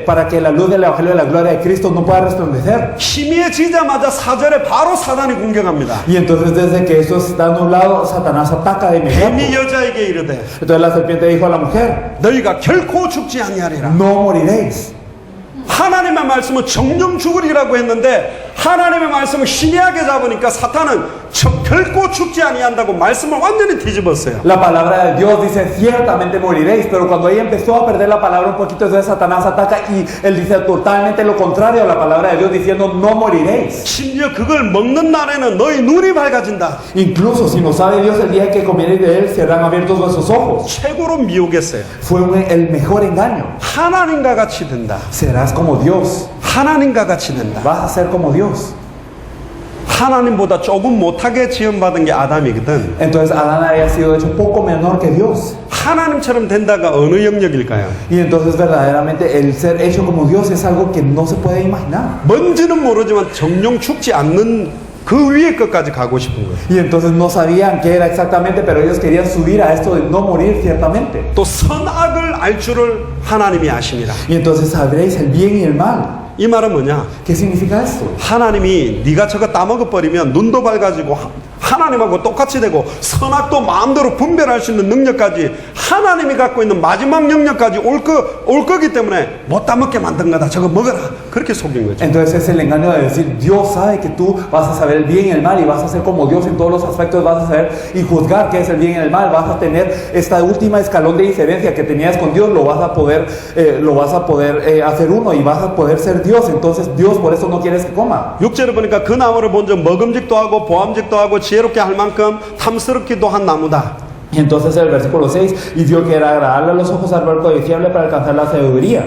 S2: para que la luz del evangelio de la gloria de Cristo no pueda resplandecer.
S1: 희미해지자마자 4절에 바로 사단이 공격합니다.
S2: Y entonces desde que eso está nublado, Satanás ataca de inmediato.
S1: 뱀이 여자에게 이르되
S2: Entonces la serpiente dijo a la mujer,
S1: 너희가 결코 죽지 아니하리라.
S2: no moriréis.
S1: 하나님의 말씀은 정령 죽으리라고 했는데 하나님의 말씀을 희미하게 잡으니까 사탄은 결코 죽지 아니한다고 말씀을 완전히 뒤집었어요.
S2: La palabra de Dios dice ciertamente moriréis, pero cuando ella empezó a perder la palabra un poquito, entonces Satanás ataca y él dice totalmente lo contrario a la palabra de Dios, diciendo no moriréis.
S1: 심지어 그걸 먹는 날에는 너희 눈이 밝아진다.
S2: Incluso si no sabe Dios, el día que comiereis de él serán abiertos vuestros ojos.
S1: 최고로 미혹했어요.
S2: Fue el mejor engaño.
S1: 하나님과 같이 된다.
S2: Serás como Dios.
S1: 하나님과 같이 된다.
S2: Vas a ser como Dios.
S1: 하나님보다 조금 못하게 지음받은 게 아담이거든.
S2: Entonces Adán había sido hecho poco menor que Dios.
S1: 하나님처럼 된다가 어느 영역일까요?
S2: Y entonces verdaderamente el ser hecho como Dios es algo que no se puede imaginar.
S1: 뭔지는 모르지만 정령 죽지 않는 그 위에 것까지 가고 싶은 거예요.
S2: Y entonces no sabían qué era exactamente, pero ellos querían subir a esto de no morir ciertamente.
S1: 또 선악을 알 줄을 하나님이 아십니다.
S2: Y entonces sabréis el bien y el mal.
S1: 이 말은 뭐냐?
S2: ¿Qué significa esto?
S1: 하나님이 네가 저거 따먹어 버리면 눈도 밝아지고 하나님하고 똑같이 되고 선악도 마음대로 분별할 수 있는 능력까지 하나님이 갖고 있는 마지막 능력까지 올 거기 때문에 못 따먹게 만든 거다. 저거 먹어라. 그렇게 속인 거죠.
S2: Entonces es el engaño de decir, Dios sabe que tú vas a saber el bien y el mal y vas a ser como Dios en todos los aspectos, vas a saber y juzgar qué es el bien y el mal, vas a tener esta última escalón de diferencia que tenías con Dios, lo vas a poder hacer uno y vas a poder ser Dios. Entonces Dios por eso no quieres que coma.
S1: 6절에 보니까 그 나무를 먼저 먹음직도 하고 보암직도 하고 지혜롭게 할 만큼 탐스럽기도 한 나무다.
S2: Y entonces el versículo 6, y vio que era agradable a los ojos al ver codiciable para alcanzar la sabiduría.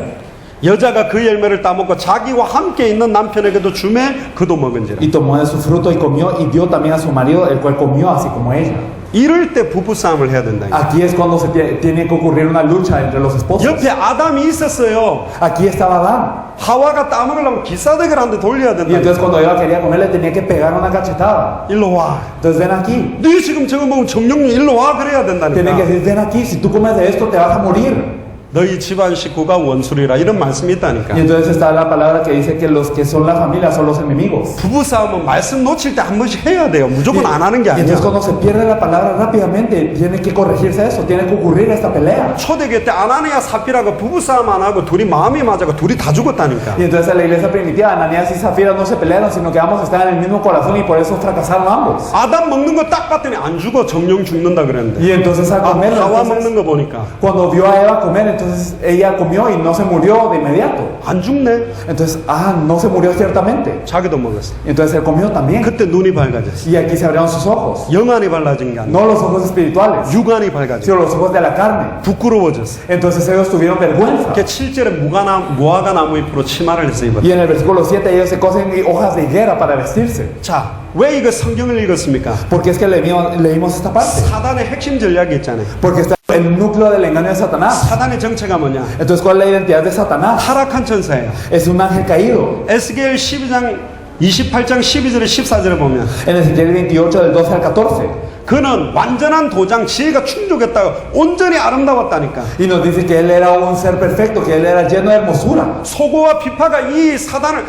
S1: 여자가 그 열매를 따먹고 자기와 함께 있는 남편에게도 주매 그도 먹은지라.
S2: Y tomó de su fruto y comió, y dio también a su marido, el cual comió así como ella.
S1: 이럴 때 부부싸움을 해야 된다.
S2: Aquí es cuando se tiene que ocurrir una lucha entre los esposos.
S1: 옆에 아담이 있었어요.
S2: Aquí estaba Adán.
S1: 하와가 따먹으려면 기사대기를 한 대 돌려야
S2: Y
S1: 된다.
S2: entonces cuando Eva quería comer, le tenía que pegar una cachetada.
S1: 일로 와.
S2: Entonces ven aquí.
S1: 네 지금 저거 먹으면 정령님 일로 와 그래야
S2: Tienen que
S1: 된다니까.
S2: decir, ven aquí, si tú comes de esto te vas a morir.
S1: 너희 집안 식구가 원수리라 이런 말씀이 있다니까.
S2: Y entonces está la palabra que dice que los que son la familia son los enemigos.
S1: 부부싸움은 말씀 놓칠 때 한 번씩 해야 돼요. 무조건 안 하는 게
S2: Y entonces
S1: 아니야.
S2: cuando se pierde la palabra rápidamente, tiene que corregirse eso, tiene que ocurrir esta pelea.
S1: 초대교 때 아나니아 사피라가 부부싸움 안 하고 둘이 마음이 맞아가 둘이 다 죽었다니까.
S2: Y entonces en la iglesia primitiva, Ananías y Zafira no se pelearon, sino que ambos estaban en el mismo corazón y por eso fracasaron ambos.
S1: 아담 먹는 거 딱 봤더니 안 죽어. 정령 죽는다 그랬는데.
S2: Y entonces al comer,
S1: 하와
S2: entonces,
S1: 먹는 거 보니까
S2: cuando vio a Eva comer, entonces ella comió y no se murió de inmediato.
S1: 안 죽네.
S2: Entonces, no se murió ciertamente.
S1: 자기도 먹었어.
S2: Y entonces él comió también.
S1: 그때 눈이 밝아졌어.
S2: Y aquí se abrieron sus ojos.
S1: 영안이 밝아진 게 아니야.
S2: No los ojos espirituales,
S1: 육안이 밝아졌어.
S2: sino los ojos de la carne.
S1: 부끄러워졌어.
S2: Entonces ellos tuvieron vergüenza.
S1: 그 7절에 무화과 나무 잎으로 치마를 해서 입었다.
S2: Y en el versículo 7 ellos se cosen hojas de higuera para vestirse.
S1: 자, 왜 이거 성경을 읽었습니까?
S2: Porque es que leímos esta parte.
S1: 사단의 핵심 전략이 있잖아요.
S2: Porque está el núcleo del engaño de Satanás.
S1: 사단의 정체가 뭐냐?
S2: Entonces, ¿cuál es la identidad de Satanás?
S1: 타락한 천사예요.
S2: Es un ángel caído.
S1: 에스겔 28장 12절에 14절에 보면
S2: En Ezequiel 28 del 12 al 14.
S1: 그는 완전한 도장, 지혜가 충족했다고 온전히 아름다웠다니까.
S2: Y nos dice que él era un ser perfecto, que él era lleno de hermosura.
S1: 소고와 비파가 이 사단을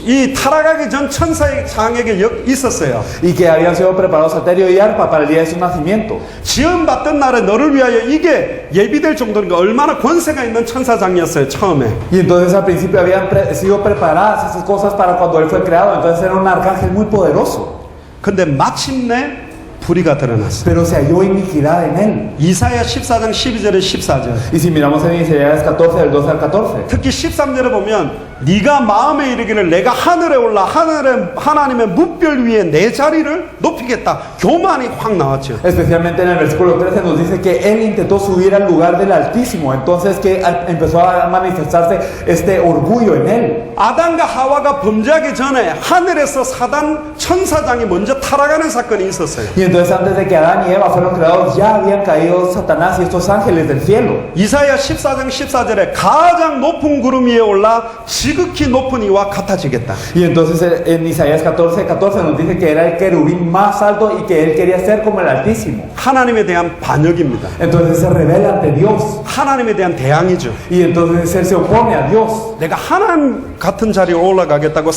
S1: 이 타락하기 전 천사의 장에게 있었어요.
S2: Y que habían sido preparados Saterio y Arpa para el día de su nacimiento.
S1: 지원받던 날에 너를 위하여 이게 예비될 정도니까 얼마나 권세가 있는 천사장이었어요 처음에.
S2: Y entonces al principio habían sido preparadas esas cosas para cuando él fue creado. Entonces era un arcángel muy poderoso.
S1: 근데 마침내 불의가 드러났어.
S2: Pero se halló iniquidad en él.
S1: 이사야 14장 12절에 14절.
S2: Y si miramos en Isaías 14 del 12 al 14.
S1: 특히 13절에 보면 네가 마음에 이르기를 내가 하늘에 올라 하나님의 뭇별 위에 내 자리를 높이겠다. 교만이 확 나왔죠.
S2: Especialmente en el versículo 13 nos dice que él intentó subir al lugar del Altísimo. Entonces que empezó a manifestarse este orgullo en él.
S1: 아담과 하와가 범죄하기 전에 하늘에서 사단 천사장이 먼저 타락하는 사건이 있었어요.
S2: Y entonces antes de que Adán y Eva fueron creados ya habían caído Satanás y estos ángeles del cielo.
S1: 이사야 14장 14절에 가장 높은 구름 위에 올라 지극히 높은 이와 같아지겠다.
S2: Y entonces en Isaías 14 nos dice que era el querubín más alto y que él quería ser como el Altísimo.
S1: 하나님에 대한 반역입니다.
S2: Entonces se rebela ante Dios.
S1: 하나님에 대한 대항이죠.
S2: Y entonces él se opone a Dios.
S1: 내가 하나님 같은 자리에 올라가겠다고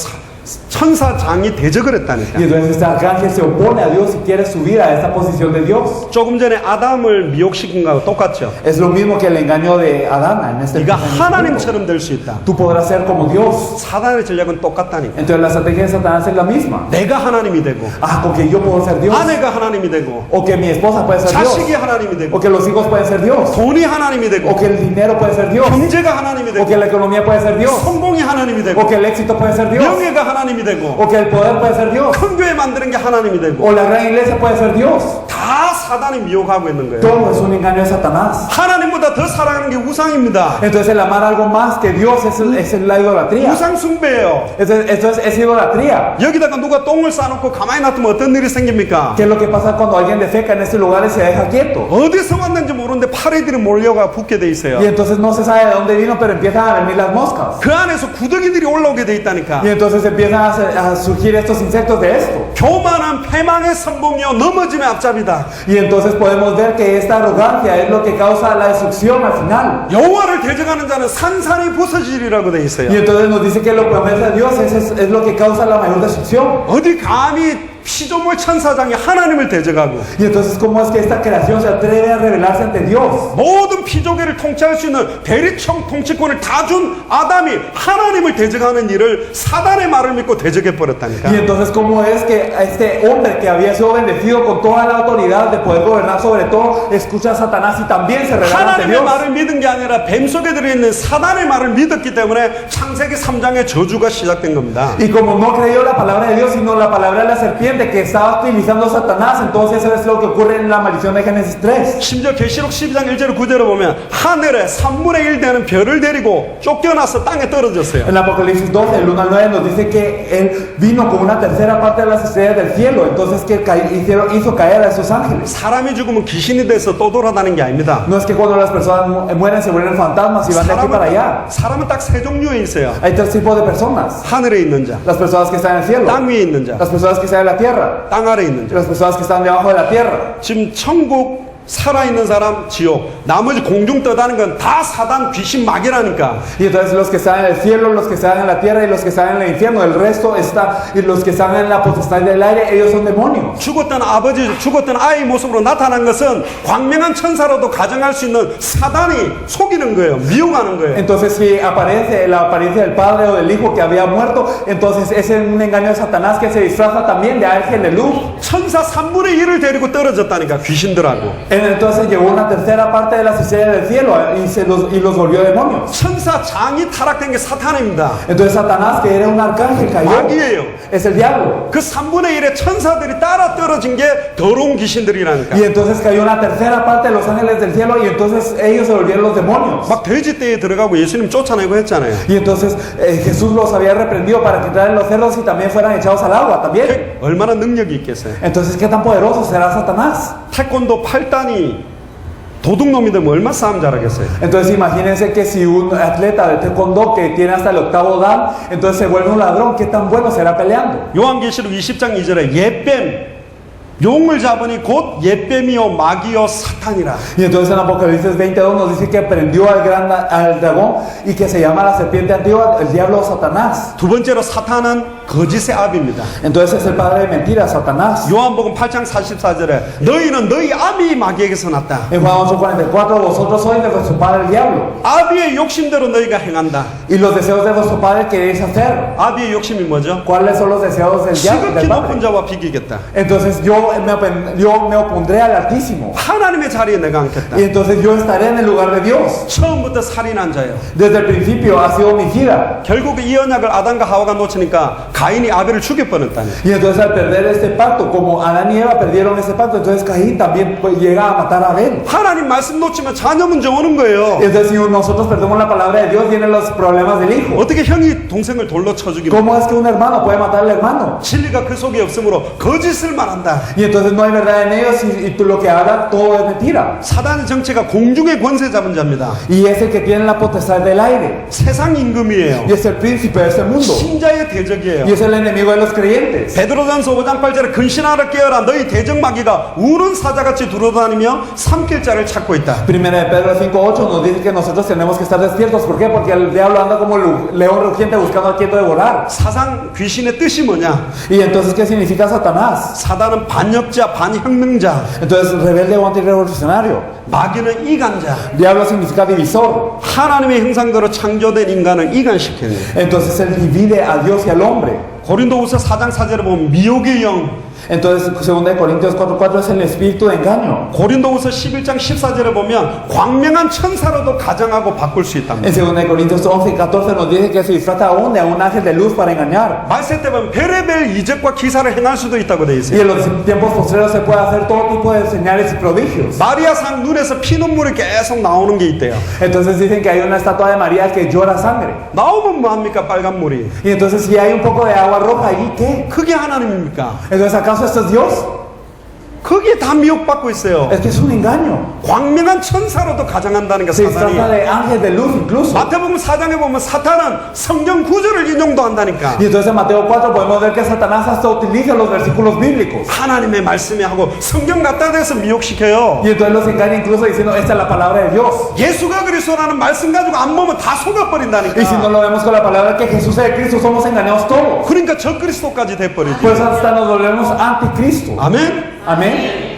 S1: 천사장이 대적을 했다니까.
S2: Y entonces este arcángel se opone a Dios y quiere subir a esta posición de Dios.
S1: 조금 전에 아담을 미혹시킨 거하고 똑같죠.
S2: Es lo mismo que el engaño de Adán en este
S1: 네가
S2: punto.
S1: 하나님처럼 될 수 있다.
S2: Tú podrás ser como Dios.
S1: 사단의 전략은 똑같다니까.
S2: Entonces la estrategia de Satanás es la misma.
S1: 내가 하나님이 되고
S2: Con que yo puedo ser Dios.
S1: 아내가 하나님이 되고
S2: O que mi esposa puede ser
S1: 자식이
S2: Dios.
S1: 하나님이 되고
S2: O que los hijos pueden ser Dios.
S1: 돈이 하나님이
S2: O
S1: 되고
S2: que el dinero puede ser Dios.
S1: 경제가 하나님이
S2: O que
S1: 되고
S2: la economía puede ser Dios.
S1: 성공이 하나님이
S2: O
S1: 되고
S2: que el éxito puede ser Dios.
S1: 명예가 하나님이 되고
S2: O que el poder puede ser Dios.
S1: 큰 교회 만드는 게 하나님이 되고
S2: O la gran iglesia puede ser Dios.
S1: 다 사단이 미혹하고 있는 거예요.
S2: Todo es un engaño de Satanás.
S1: 하나님보다 더 사랑하는 게 우상입니다.
S2: Entonces el amar algo más que Dios es la idolatría.
S1: 우상 숭배예요.
S2: Esto es idolatría.
S1: 여기다가 누가 똥을 싸놓고 가만히 놔두면 어떤 일이 생깁니까?
S2: ¿Qué es lo que pasa cuando alguien defeca en este lugar y se deja quieto?
S1: 어디서 왔는지 모르는데 파리들이 몰려가 붙게 돼 있어요.
S2: Y entonces no se sabe de dónde vino, pero empiezan a venir las moscas.
S1: 그 안에서 구더기들이 올라오게 돼 있다니까.
S2: Y entonces empiezan a surgir estos insectos de esto.
S1: 교만은 패망의 선봉이요 넘어짐의 앞잡이다.
S2: Y entonces podemos ver que esta arrogancia es lo que causa la destrucción al final.
S1: 여호와를 대적하는 자는 산산이 부서지리라고 돼 있어요.
S2: Y entonces nos dice que lo promesa Dios es lo que causa la mayor destrucción.
S1: 어디 감히 피조물 천사장이 하나님을 대적하고
S2: Y entonces cómo es que esta creación se atreve a rebelarse ante Dios.
S1: 모든 피조계를 통치할 수 있는 대리청 통치권을 다 준 아담이 하나님을 대적하는 일을 사단의 말을 믿고 대적해 버렸다니까.
S2: Y entonces cómo es que este hombre que había sido bendecido con toda la autoridad de poder gobernar sobre todo, escucha a Satanás y también se revela ante
S1: 하나님의
S2: Dios.
S1: 말을 믿은 게 아니라 뱀 속에 들어있는 사단의 말을 믿었기 때문에 창세기 3장의 저주가 시작된 겁니다.
S2: Y como no creyó la palabra de Dios, sino la palabra de la serpiente que estaba utilizando Satanás, entonces eso es lo que ocurre en la maldición de Génesis 3.
S1: 심지어 계시록 12장 1절 9절을 보면 하늘에 3분의 1 되는 별을 데리고 쫓겨나서 땅에 떨어졌어요.
S2: En Apocalipsis 12, el 1 al 9 nos dice que él vino con una tercera parte de las estrellas del cielo, entonces que hizo caer a esos ángeles.
S1: 사람이 죽으면 귀신이 돼서 또 돌아다니는 게 아닙니다.
S2: No es que cuando las personas mueren se vuelven fantasmas y van de aquí para allá.
S1: 사람은 딱 세 종류에 있어요.
S2: Hay tres tipos de personas.
S1: 하늘에 있는 자,
S2: Las personas que están en el cielo,
S1: 땅 위에 있는 자,
S2: las personas que están en la tierra,
S1: 땅 아래 있는 자.
S2: las personas que están debajo de la tierra.
S1: 지금 천국 살아있는 사람 지옥, 나머지 공중 떠다는 건 다 사단 귀신 마귀라니까.
S2: Y entonces los que están en el cielo, los que están en la tierra y los que están en el infierno, el resto está, y los que están en la potestad del aire, ellos son demonios.
S1: 죽었던 아버지, 죽었던 아이 모습으로 나타난 것은 광명한 천사로도 가정할 수 있는 사단이 속이는 거예요. 미혹하는 거예요.
S2: Entonces si aparece la apariencia del padre o del hijo que había muerto, entonces es un engaño de Satanás que se disfraza también de ángel de luz.
S1: 천사 3분의 1을 데리고 떨어졌다니까, 귀신들하고.
S2: Entonces llegó una tercera parte de las estrellas del cielo y los volvió demonios.
S1: 천사 장이 타락된 게 사탄입니다.
S2: Entonces Satanás, que era un arcángel, cayó.
S1: 마귀예요.
S2: Es el diablo.
S1: 그 3분의 1의 천사들이 따라 떨어진 게 더러운 귀신들이라니까.
S2: Y entonces cayó una tercera parte de los ángeles del cielo y entonces ellos se volvieron los demonios.
S1: 막 돼지떼에 들어가고 예수님 쫓아내고 했잖아요.
S2: Y entonces Jesús los había reprendido para que entraran los cerdos y también fueran echados al agua también.
S1: 얼마나 능력이 있겠어요.
S2: Entonces, ¿qué tan poderoso será Satanás?
S1: 태권도 8단이 도둑놈이 되면 얼마나 싸움 잘하겠어요.
S2: Entonces imagínense que si un atleta de taekwondo que tiene hasta el octavo dan, entonces se vuelve un ladrón, ¿qué tan bueno será peleando?
S1: 요한계시록 20장 2절에 옛뱀 용을 잡으니 곧 옛뱀이요 마귀요 사탄이라.
S2: Y entonces en Apocalipsis 22 nos dice que prendió al dragón y que se llama la serpiente antigua, el diablo Satanás.
S1: 두 번째로 사탄은 거짓의 아비입니다.
S2: Entonces es el padre de mentiras, Satanás.
S1: 요한복음 8장 44절에 너희는 너희 아비 마귀에게서 났다.
S2: En Juan 8:44, vosotros sois de vuestro padre el diablo.
S1: 아비의 욕심대로 너희가 행한다.
S2: Y los deseos de vuestro padre queréis hacer.
S1: 아비의 욕심이 뭐죠?
S2: ¿Cuáles son los deseos del diablo?
S1: 지극히 높은 자와 비기겠다.
S2: Entonces yo me opondré al Altísimo.
S1: 하나님의 자리에 내가 앉겠다.
S2: Y entonces yo estaré en el lugar de Dios.
S1: 처음부터 살인한 자예요.
S2: Desde el principio ha sido homicida.
S1: 결국 이 언약을 아담과 하와가 놓치니까 가인이 아벨을 죽여 뻔했다니.
S2: Y entonces al perder este pacto, como Adán y Eva perdieron ese pacto, entonces Caín también llega a matar a Abel.
S1: 하나님 말씀 놓치면 자녀 문제 오는 거예요.
S2: Es decir, nosotros perdemos la palabra de Dios, vienen los problemas del hijo.
S1: 어떻게 형이 동생을 돌로 쳐죽이면
S2: ¿Cómo es que un hermano puede matar al hermano?
S1: 진리가 그 속에 없으므로 거짓을 말한다.
S2: Y entonces no hay verdad en ellos y lo que haga todo es mentira.
S1: 사단의 정체가 공중의 권세 잡은 자입니다.
S2: Y es el que tiene la potestad del aire.
S1: 세상 임금이에요.
S2: Y es el príncipe de este mundo.
S1: 신자의 대적이에요.
S2: Y es el enemigo de los creyentes.
S1: 베드로전서 5장 8절에 근신하라 깨어라 너희 대적마귀가 우는 사자같이 두루다니며 삼킬 자를 찾고 있다.
S2: Primera de Pedro 5:8 nos dice que nosotros tenemos que estar despiertos. ¿Por qué? Porque el diablo anda como león rugiente buscando a quien devorar.
S1: 사상 귀신의 뜻이 뭐냐?
S2: Y entonces, ¿qué significa Satanás?
S1: 사단은 반역자, 반혁명자.
S2: Entonces, rebelde o antirrevolucionario.
S1: 마귀는 이간자.
S2: Diablo significa divisor.
S1: 하나님의 형상대로 창조된 인간을 이간시키는 거예요.
S2: Entonces, él divide a Dios y al hombre.
S1: 고린도후서 4장 4절에 보면 미혹의 영.
S2: Entonces, 2 Corintios 4:4 es el espíritu de engaño.
S1: 고린도후서 11장 14절에 보면 광명한 천사로도 가정하고 바꿀 수 있답니다.
S2: En 2 Corintios 11:14 nos dice que se disfraza aún de un ángel de luz para engañar.
S1: 말세 때 보면 별의별 이적과 기사를 행할 수도 있다고 돼
S2: Y
S1: 있어요.
S2: en los tiempos posteriores se puede hacer todo tipo de señales y prodigios.
S1: 마리아상 눈에서 피눈물이 계속 나오는 게 있대요.
S2: Entonces dicen que hay una estatua de María que llora sangre.
S1: 나오면 뭐합니까? 빨간 물이.
S2: Y entonces si hay un poco de agua roja ahí, ¿qué?
S1: 그게 하나님입니까?
S2: Entonces ¿acaso esto es Dios?
S1: 그게 다 미혹받고 있어요.
S2: Es que es un engaño.
S1: 광명한 천사로도 가정한다는 게
S2: Se disfraza
S1: 사단이.
S2: de ángel de luz incluso.
S1: 마태복음 4장에 보면 사탄은 성경 구절을 인용도 한다니까.
S2: Y entonces en Mateo 4 podemos ver que Satanás hasta utiliza los versículos bíblicos.
S1: 하나님의 말씀이 하고 성경 갖다 대서 미혹시켜요.
S2: Y entonces los engaña incluso diciendo, esta es la palabra de Dios.
S1: 예수가 그리스도라는 말씀 가지고 안 보면 다
S2: Y si no
S1: 속아버린다니까.
S2: lo vemos con la palabra que Jesús es el Cristo, somos engañados todos.
S1: 그러니까 저 그리스도까지 돼버리죠.
S2: Pues hasta nos volvemos anticristo.
S1: 아멘.
S2: Amén.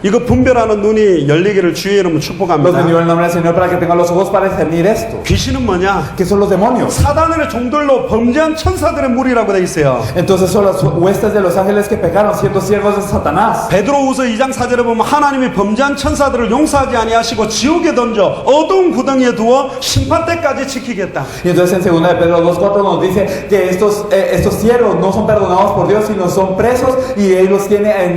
S1: 이거 분별하는 눈이 열리기를 주의 이름으로
S2: Los
S1: 축복합니다.
S2: bendigo en el nombre del Señor para que tengan los ojos para discernir esto.
S1: 귀신은 뭐냐?
S2: ¿Qué son los demonios?
S1: 사단의 종들로 범죄한 천사들의 무리라고 돼 있어요.
S2: Entonces son las huestes de los ángeles que pecaron, siendo siervos de Satanás.
S1: 베드로후서 2장 4절에 보면 하나님이 범죄한 천사들을 용서하지 아니하시고 지옥에 던져 어두운 구덩이에 두어 심판 때까지 지키겠다.
S2: Y entonces en 2 de Pedro 2:4 nos dice que estos siervos no son perdonados por Dios, sino son presos y Él los tiene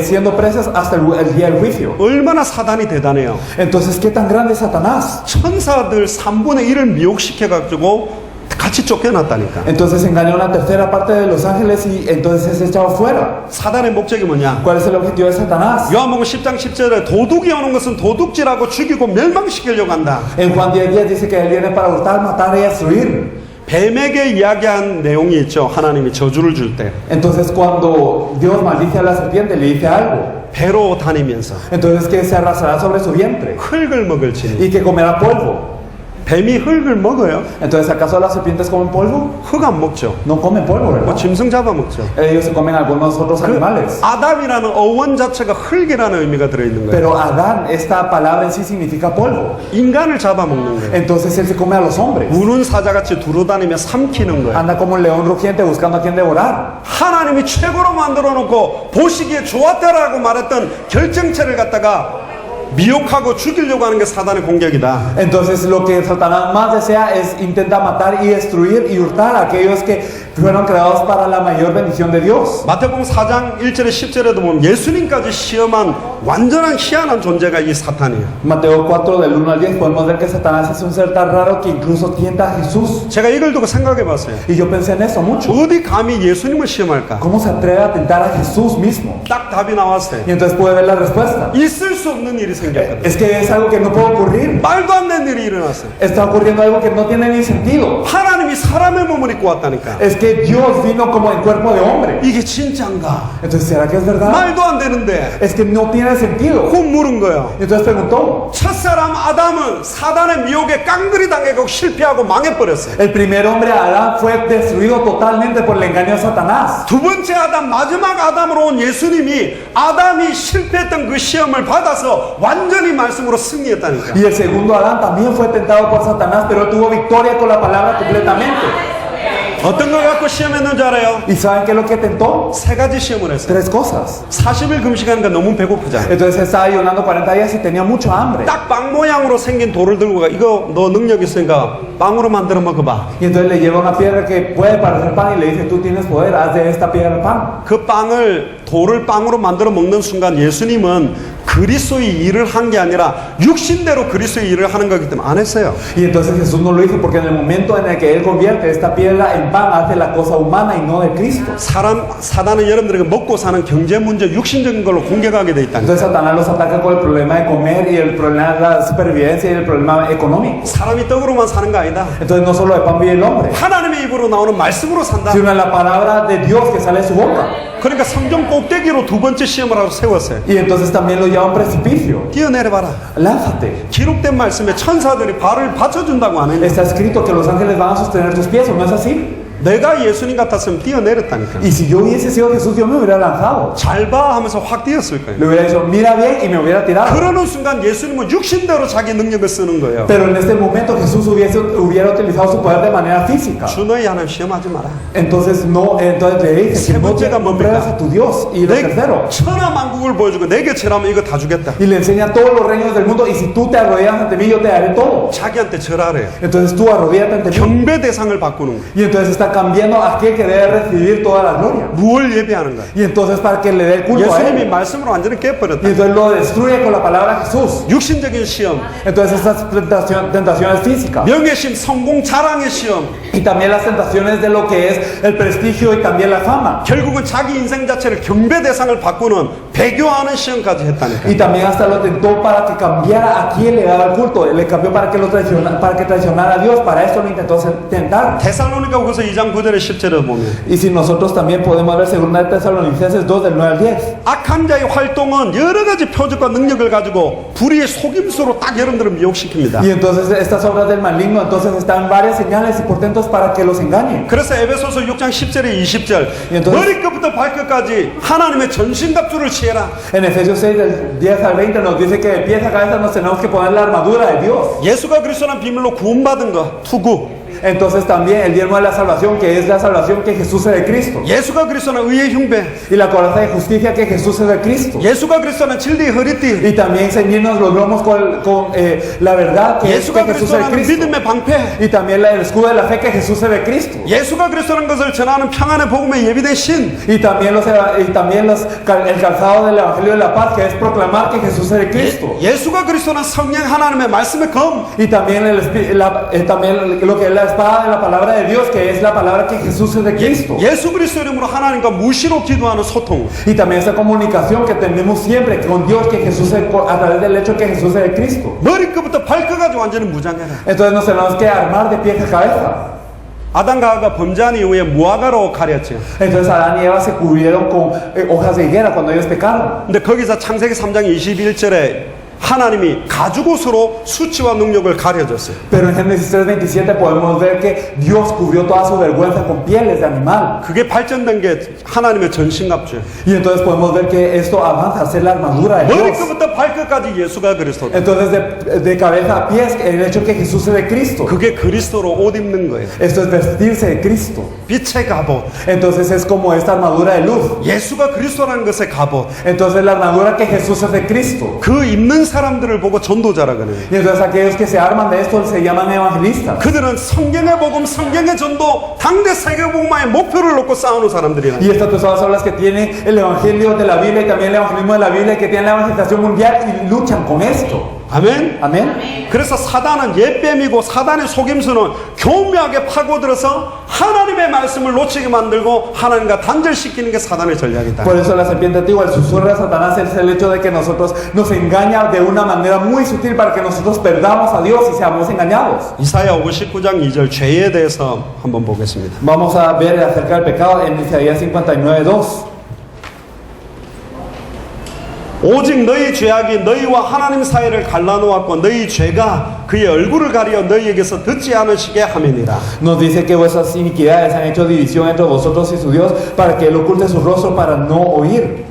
S2: siendo presos hasta el día del juicio.
S1: 얼마나 사단이 대단해요.
S2: Entonces, ¿qué tan grande es Satanás?
S1: 천사들 3분의 1을 미혹시켜가지고 같이 쫓겨났다니까.
S2: Entonces engaña a una tercera parte de los ángeles y entonces es echado fuera.
S1: 사단의 목적이 뭐냐?
S2: ¿Cuál es el objetivo de Satanás?
S1: 요한복음 10장 10절에 도둑이 오는 것은 도둑질하고 죽이고 멸망시키려고 한다.
S2: En Juan 10:10 dice que Él viene para hurtar, matar y destruir.
S1: 뱀에게 이야기한 내용이 있죠. 하나님이 저주를 줄 때
S2: Entonces cuando Dios maldice a la serpiente le dice algo.
S1: 배로 다니면서
S2: Entonces que se arrastrará sobre su vientre
S1: 흙을 먹을지니.
S2: y que comerá polvo.
S1: 뱀이 흙을 먹어요?
S2: Entonces ¿acaso las serpientes comen polvo?
S1: 흙 안 먹죠.
S2: No comen polvo,
S1: 뭐
S2: ¿verdad?
S1: 짐승 잡아먹죠.
S2: Ellos se comen algunos otros animales.
S1: 아담이라는 어원 자체가 흙이라는 의미가 들어있는 거예요.
S2: Pero Adán, esta palabra en sí significa polvo.
S1: 인간을 잡아먹는 거예요.
S2: Entonces él se come a los hombres.
S1: 우는 사자같이 두루다니며 삼키는 거예요.
S2: Anda como un león rugiente buscando a quien devorar.
S1: 하나님이 최고로 만들어 놓고 보시기에 좋았다라고 말했던 결정체를 갖다가 미혹하고 죽이려고 하는 게 사단의 공격이다.
S2: Entonces lo que Satanás más desea es intenta matar y destruir y hurtar a aquellos que fueron creados para la mayor bendición de Dios.
S1: 마태복음 4장 1절에 10절에도 보면 예수님까지 시험한 완전한 희한한 존재가 이 사탄이에요.
S2: Mateo 4 del 1 al 10 podemos ver que Satanás es un ser tan raro que incluso tienta a Jesús.
S1: 제가 이걸 두고 생각해 봤어요.
S2: Y yo pensé en eso mucho.
S1: 어디 감히 예수님을 시험할까?
S2: ¿Cómo se atreve a tentar a Jesús mismo?
S1: 딱 답이 나왔어요.
S2: Y entonces puede ver la respuesta.
S1: 있을 수 없는 일이 생겼거든요.
S2: Es que es algo que no puede ocurrir.
S1: 말도 안 되는 일이 일어났어요.
S2: Está ocurriendo algo que no tiene ni sentido.
S1: 하나님이 사람의 몸을 입고 왔다니까.
S2: Es que Dios vino como en cuerpo de hombre.
S1: 이게 진짜인가?
S2: Entonces, ¿será que es verdad?
S1: 말도 안 되는데.
S2: Es que no tiene sentido.
S1: 곧 물은 거예요.
S2: Entonces preguntó.
S1: 첫사람 아담은 사단의 미혹에 깡그리 당하고 실패하고 망해버렸어요.
S2: El primer hombre, Adán, fue destruido totalmente por el engaño de Satanás.
S1: 두 번째 아담, 마지막 아담으로 온 예수님이 아담이 실패했던 그 시험을 받아서 완전히 말씀으로 승리했다니까.
S2: Y el segundo Adán también fue tentado por Satanás, pero tuvo victoria con la palabra completamente.
S1: 어떤 걸 갖고 시험했는 줄 알아요?
S2: ¿Y saben qué es lo que tentó?
S1: 세 가지 시험을 했어요.
S2: Tres cosas.
S1: 40일 금식하니까 너무 배고프잖아.
S2: Entonces estaba ayunando 40 días y tenía mucho hambre.
S1: 딱 빵 모양으로 생긴 돌을 들고 가. 이거 너 능력 있으니까 빵으로 만들어 먹어봐.
S2: Y entonces le lleva una piedra que puede parecer pan y le dice, tú tienes poder, haz de esta piedra pan.
S1: 그 돌을 빵으로 만들어 먹는 순간 예수님은 그리스도의 일을 한 게 아니라 육신대로 그리스도의 일을 하는 거기 때문에 안 했어요.
S2: Y entonces Jesús no lo hizo porque en el momento en el que Él convierte esta piedra en pan, hace la cosa humana y no de Cristo.
S1: 사단은 여러분들에게 먹고 사는 경제 문제, 육신적인 걸로 공격하게 돼 있다니까.
S2: Entonces Satanás los ataca con el problema de comer y el problema de la supervivencia y el problema económico.
S1: 사람이 떡으로만 사는 거 아니다.
S2: Entonces no solo de pan vive el hombre,
S1: 하나님의 입으로 나오는 말씀으로 산다.
S2: sino en la palabra de Dios que sale de su boca.
S1: 그러니까 성경 꼭대기로 두 번째 시험을 하고 세웠어요.
S2: Y entonces también lo lleva a un precipicio.
S1: 뛰어내려봐라.
S2: Lánzate.
S1: 기록된 말씀에 천사들이 발을 받쳐준다고 안 했냐?
S2: Está escrito que los ángeles van a sostener tus pies, ¿o no es así?
S1: 내가 예수님 같았으면 뛰어내렸다니까.
S2: Y si yo hubiese sido Jesús, yo me hubiera lanzado.
S1: 잘 봐 하면서 확 뛰었을 거예요.
S2: Le hubiera dicho, mira bien, y me hubiera tirado.
S1: 그러는 순간 예수님은 육신대로 자기 능력을 쓰는 거예요.
S2: Pero en este momento Jesús hubiera utilizado su poder de manera física.
S1: 주 너희 하나님 시험하지 마라.
S2: Entonces le dice que no pruebas a tu Dios. Y lo tercero,
S1: 천하 만국을 보여주고 내게 절하면 이거 다 주겠다.
S2: y le enseña todos los reinos del mundo, y si tú te arrodillas ante mí, yo te daré todo.
S1: 자기한테 절하래요.
S2: Entonces tú arrodíllate ante mí.
S1: 경배 대상을 바꾸는 거예요.
S2: Y entonces está cambiando a aquel que debe recibir toda la gloria.
S1: 무엇을 예배하는 거예요?
S2: Y entonces para que le dé el culto a
S1: 예수님이
S2: él.
S1: 말씀으로 완전히
S2: Y
S1: 깨버렸다.
S2: entonces lo destruye con la palabra Jesús.
S1: 육신적인 시험,
S2: Entonces estas tentaciones físicas.
S1: 명예심, 성공, 자랑의 시험,
S2: Y también las tentaciones de lo que es el prestigio y también la fama.
S1: 결국은 자기 인생 자체를 경배 대상을 바꾸는 배교하는 시험까지 했다니까.
S2: Y también hasta lo tentó para que cambiara a quien le daba el culto. Le cambió para que traicionara a Dios. Para esto lo intentó tentar.
S1: 데살로니가 후서 2장 9절에 10절에 보면
S2: Y si nosotros también podemos ver 2 Tesalonicenses 2 del 9 al 10.
S1: 악한 자의 활동은 여러 가지 표적과 능력을 가지고 불의의 속임수로 딱 여러분들을 미혹시킵니다.
S2: Y entonces estas obras del maligno entonces están varias señales y portentos para que los engañen.
S1: 그래서 에베소서 6장 10절에 20절
S2: entonces,
S1: 머리끝부터 발끝까지 하나님의 전신갑주를 취해라.
S2: En Efesios 6 del 10 al 20 nos dice que de pies a cabeza nos tenemos que poner la armadura de Dios.
S1: 예수가 그리스도란 비밀로 구원받은 거 투구.
S2: Entonces también el diezmo de la salvación, que es la salvación que Jesús es de Cristo.
S1: 예수가 그리스도는 의의 흉배.
S2: Y la coraza de justicia que Jesús es de Cristo.
S1: 예수가 그리스도는 진리의 허리띠.
S2: Y también ceñirnos los lomos con la verdad que Jesús es de Cristo.
S1: 믿음의 방패.
S2: Y también el escudo de la fe que Jesús es de Cristo.
S1: 예수가 그리스도라는 것을 전하는 평안의 복음에 예비된 신.
S2: Y también el calzado del evangelio de la paz, que es proclamar que Jesús es de Cristo.
S1: 예수가 그리스도는 성령 하나님의 말씀의 검.
S2: Y también también lo que es la espada de la palabra de Dios, que es la palabra que Jesús es de Cristo.
S1: 예수 그리스도 이름으로 하나님과 무시로 기도하는 소통.
S2: Y también esa comunicación que tenemos siempre con Dios, que Jesús es, a través del hecho que Jesús es de Cristo.
S1: 머리끝부터 발끝까지 완전히 무장해라.
S2: Entonces nos tenemos que armar de pies a cabeza.
S1: 아담과 하와가 범죄한 이후에 무화과로 가렸죠.
S2: Entonces Adán y Eva se cubrieron con hojas de higuera cuando ellos pecaron.
S1: 근데 거기서 창세기 3장 21절에 하나님이 가죽옷으로 수치와 능력을 가려줬어요.
S2: Pero en Génesis 3:27 podemos ver que Dios cubrió toda su vergüenza con pieles de animal.
S1: 그게 발전된 게 하나님의 전신갑주예요.
S2: Y entonces podemos ver que esto avanza a ser la armadura de Dios.
S1: 머리끝부터 발끝까지 예수가 그리스도다.
S2: Entonces de cabeza a pies el hecho que Jesús es de Cristo.
S1: 그게 그리스도로 옷 입는 거예요.
S2: Esto es vestirse de Cristo.
S1: 빛의 갑옷.
S2: Entonces es como esta armadura de luz.
S1: 예수가 그리스도라는 것의 갑옷.
S2: Entonces la armadura que Jesús es de Cristo.
S1: 그 입는 사람들을 보고 전도자라 그래요.
S2: Y entonces aquellos que se arman de esto se llaman evangelistas.
S1: 그들은 성경의 복음, 성경의 전도, 당대 세계복음화의 목표를 놓고 싸우는 사람들이라.
S2: Y estas personas son las que tienen el evangelio de la Biblia y también el evangelismo de la Biblia, que tienen la evangelización mundial y luchan con esto.
S1: 아멘.
S2: Amén.
S1: 그래서 사단은 옛뱀이고 사단의 속임수는 교묘하게 파고들어서 하나님의 말씀을 놓치게 만들고 하나님과 단절시키는 게 사단의 전략이다.
S2: Por eso la serpiente antigua, el susurro de Satanás es el hecho de que nosotros nos engaña de una manera muy sutil para que nosotros perdamos a Dios y seamos engañados.
S1: 이사야 59장 2절 죄에 대해서 한번 보겠습니다.
S2: Vamos a ver acerca del pecado en Isaías 59:2.
S1: 오직 너희 죄악이 너희와 하나님 사이를 갈라놓았고 너희 죄가 그의 얼굴을 가려 너희에게서 듣지 않으시게 함이니라.
S2: Nos dice que vuestras iniquidades han hecho división entre vosotros y su Dios para que él oculte su rostro para no oír.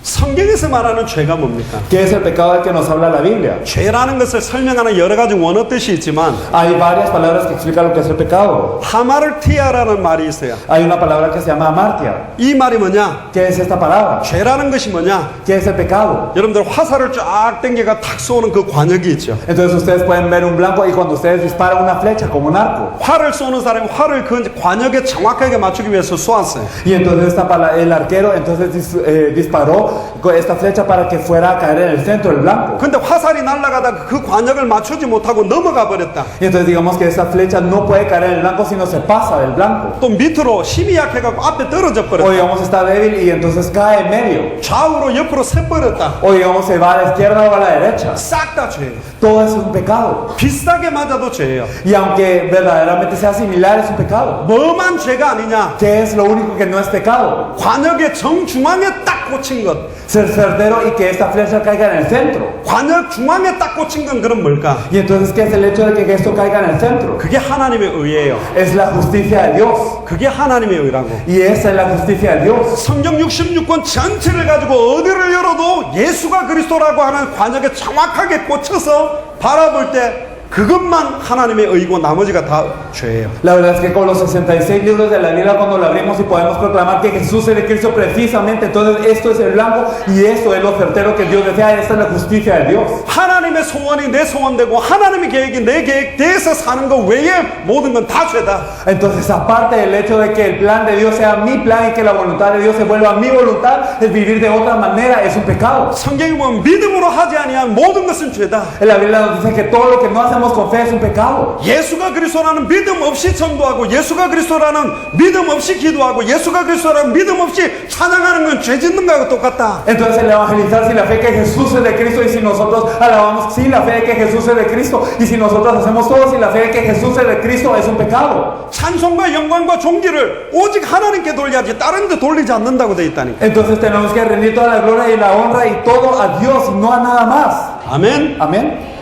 S1: 성경에서 말하는 죄가 뭡니까?
S2: ¿Qué es el pecado del que nos habla la Biblia?
S1: 죄라는 것을 설명하는 여러 가지 원어 뜻이 있지만
S2: Hay varias palabras que explican lo que es el pecado.
S1: 하마르티아라는 말이 있어요.
S2: Hay una palabra que se llama amartia.
S1: 이 말이 뭐냐?
S2: ¿Qué es esta palabra?
S1: 죄라는 것이 뭐냐?
S2: ¿Qué es el pecado?
S1: 여러분들 화살을 쫙 당겨가 탁 쏘는 그 관역이 있죠.
S2: Entonces ustedes pueden ver un blanco y cuando ustedes disparan una flecha como un arco.
S1: 활을 쏘는 사람이 활을 그 관역에 정확하게 맞추기 위해서 쏘았어요.
S2: Y entonces el arquero entonces disparó con esta flecha para que fuera a caer en el centro del blanco.
S1: 근데 화살이 날아가다가 그 관역을 맞추지 못하고 넘어가 버렸다.
S2: Y entonces digamos que esta flecha no puede caer en el blanco sino se pasa del blanco.
S1: 또 밑으로 힘이 약해갖고 앞에 떨어져
S2: O
S1: 버렸다.
S2: digamos está débil y entonces cae en medio.
S1: 좌우로 옆으로 새 버렸다.
S2: O digamos se va a la izquierda o a la derecha.
S1: 싹 다 죄예요.
S2: Todo eso es un pecado.
S1: 비슷하게 맞아도 죄예요.
S2: Y aunque verdaderamente sea similar es un pecado.
S1: 뭐만 죄가 아니냐?
S2: ¿Qué es lo único que no es pecado?
S1: 관역의 정중앙에 딱 꽂힌 것.
S2: Ser certero y que esta flecha caiga en el centro.
S1: 관역 중앙에 딱 꽂힌 건 그럼 뭘까?
S2: Y entonces ¿qué es el hecho de que esto caiga en el centro?
S1: 그게 하나님의 의예요.
S2: Es la justicia de Dios.
S1: 그게 하나님의 의라고.
S2: Y esa es la justicia de Dios.
S1: 성경 66권 전체를 가지고 어디를 열어도 예수가 그리스도라고 하는 관역에 정확하게 꽂혀서 바라볼 때 그것만 하나님의 의고 나머지가 다 죄예요.
S2: La verdad es que con los 66 libros de la Biblia cuando lo abrimos y podemos proclamar que Jesús es de Cristo precisamente, entonces esto es el blanco y esto es lo certero que Dios desea, esta es la justicia de Dios.
S1: 하나님의 소원이 내 소원되고 하나님의 계획이 내 계획대에서 사는 거 외에 모든 건 다 죄다.
S2: Entonces aparte del hecho de que el plan de Dios sea mi plan y que la voluntad de Dios se vuelva mi voluntad, el vivir de otra manera es un pecado.
S1: 성경이 보면 믿음으로 하지 아니한 모든 것은 죄다.
S2: En la Biblia nos dice que todo lo que no hacemos con fe es un pecado.
S1: 예수가 그리스도라는 믿음 없이 전도하고 예수가 그리스도라는 믿음 없이 기도하고 예수가 그리스도라는 믿음 없이 찬양하는 건 죄 짓는 거하고 똑같다.
S2: Entonces el evangelizar sin la fe que Jesús es de Cristo y si nosotros alabamos sin la fe que Jesús es de Cristo y si nosotros hacemos todo sin la fe que Jesús es de Cristo es un pecado.
S1: 찬송과 영광과 존귀를 오직 하나님께 돌려야지 다른 데 돌리지 않는다고 돼 있다니까.
S2: Entonces tenemos que rendir toda la gloria y la honra y todo a Dios y no a nada más.
S1: 아멘.
S2: Amén.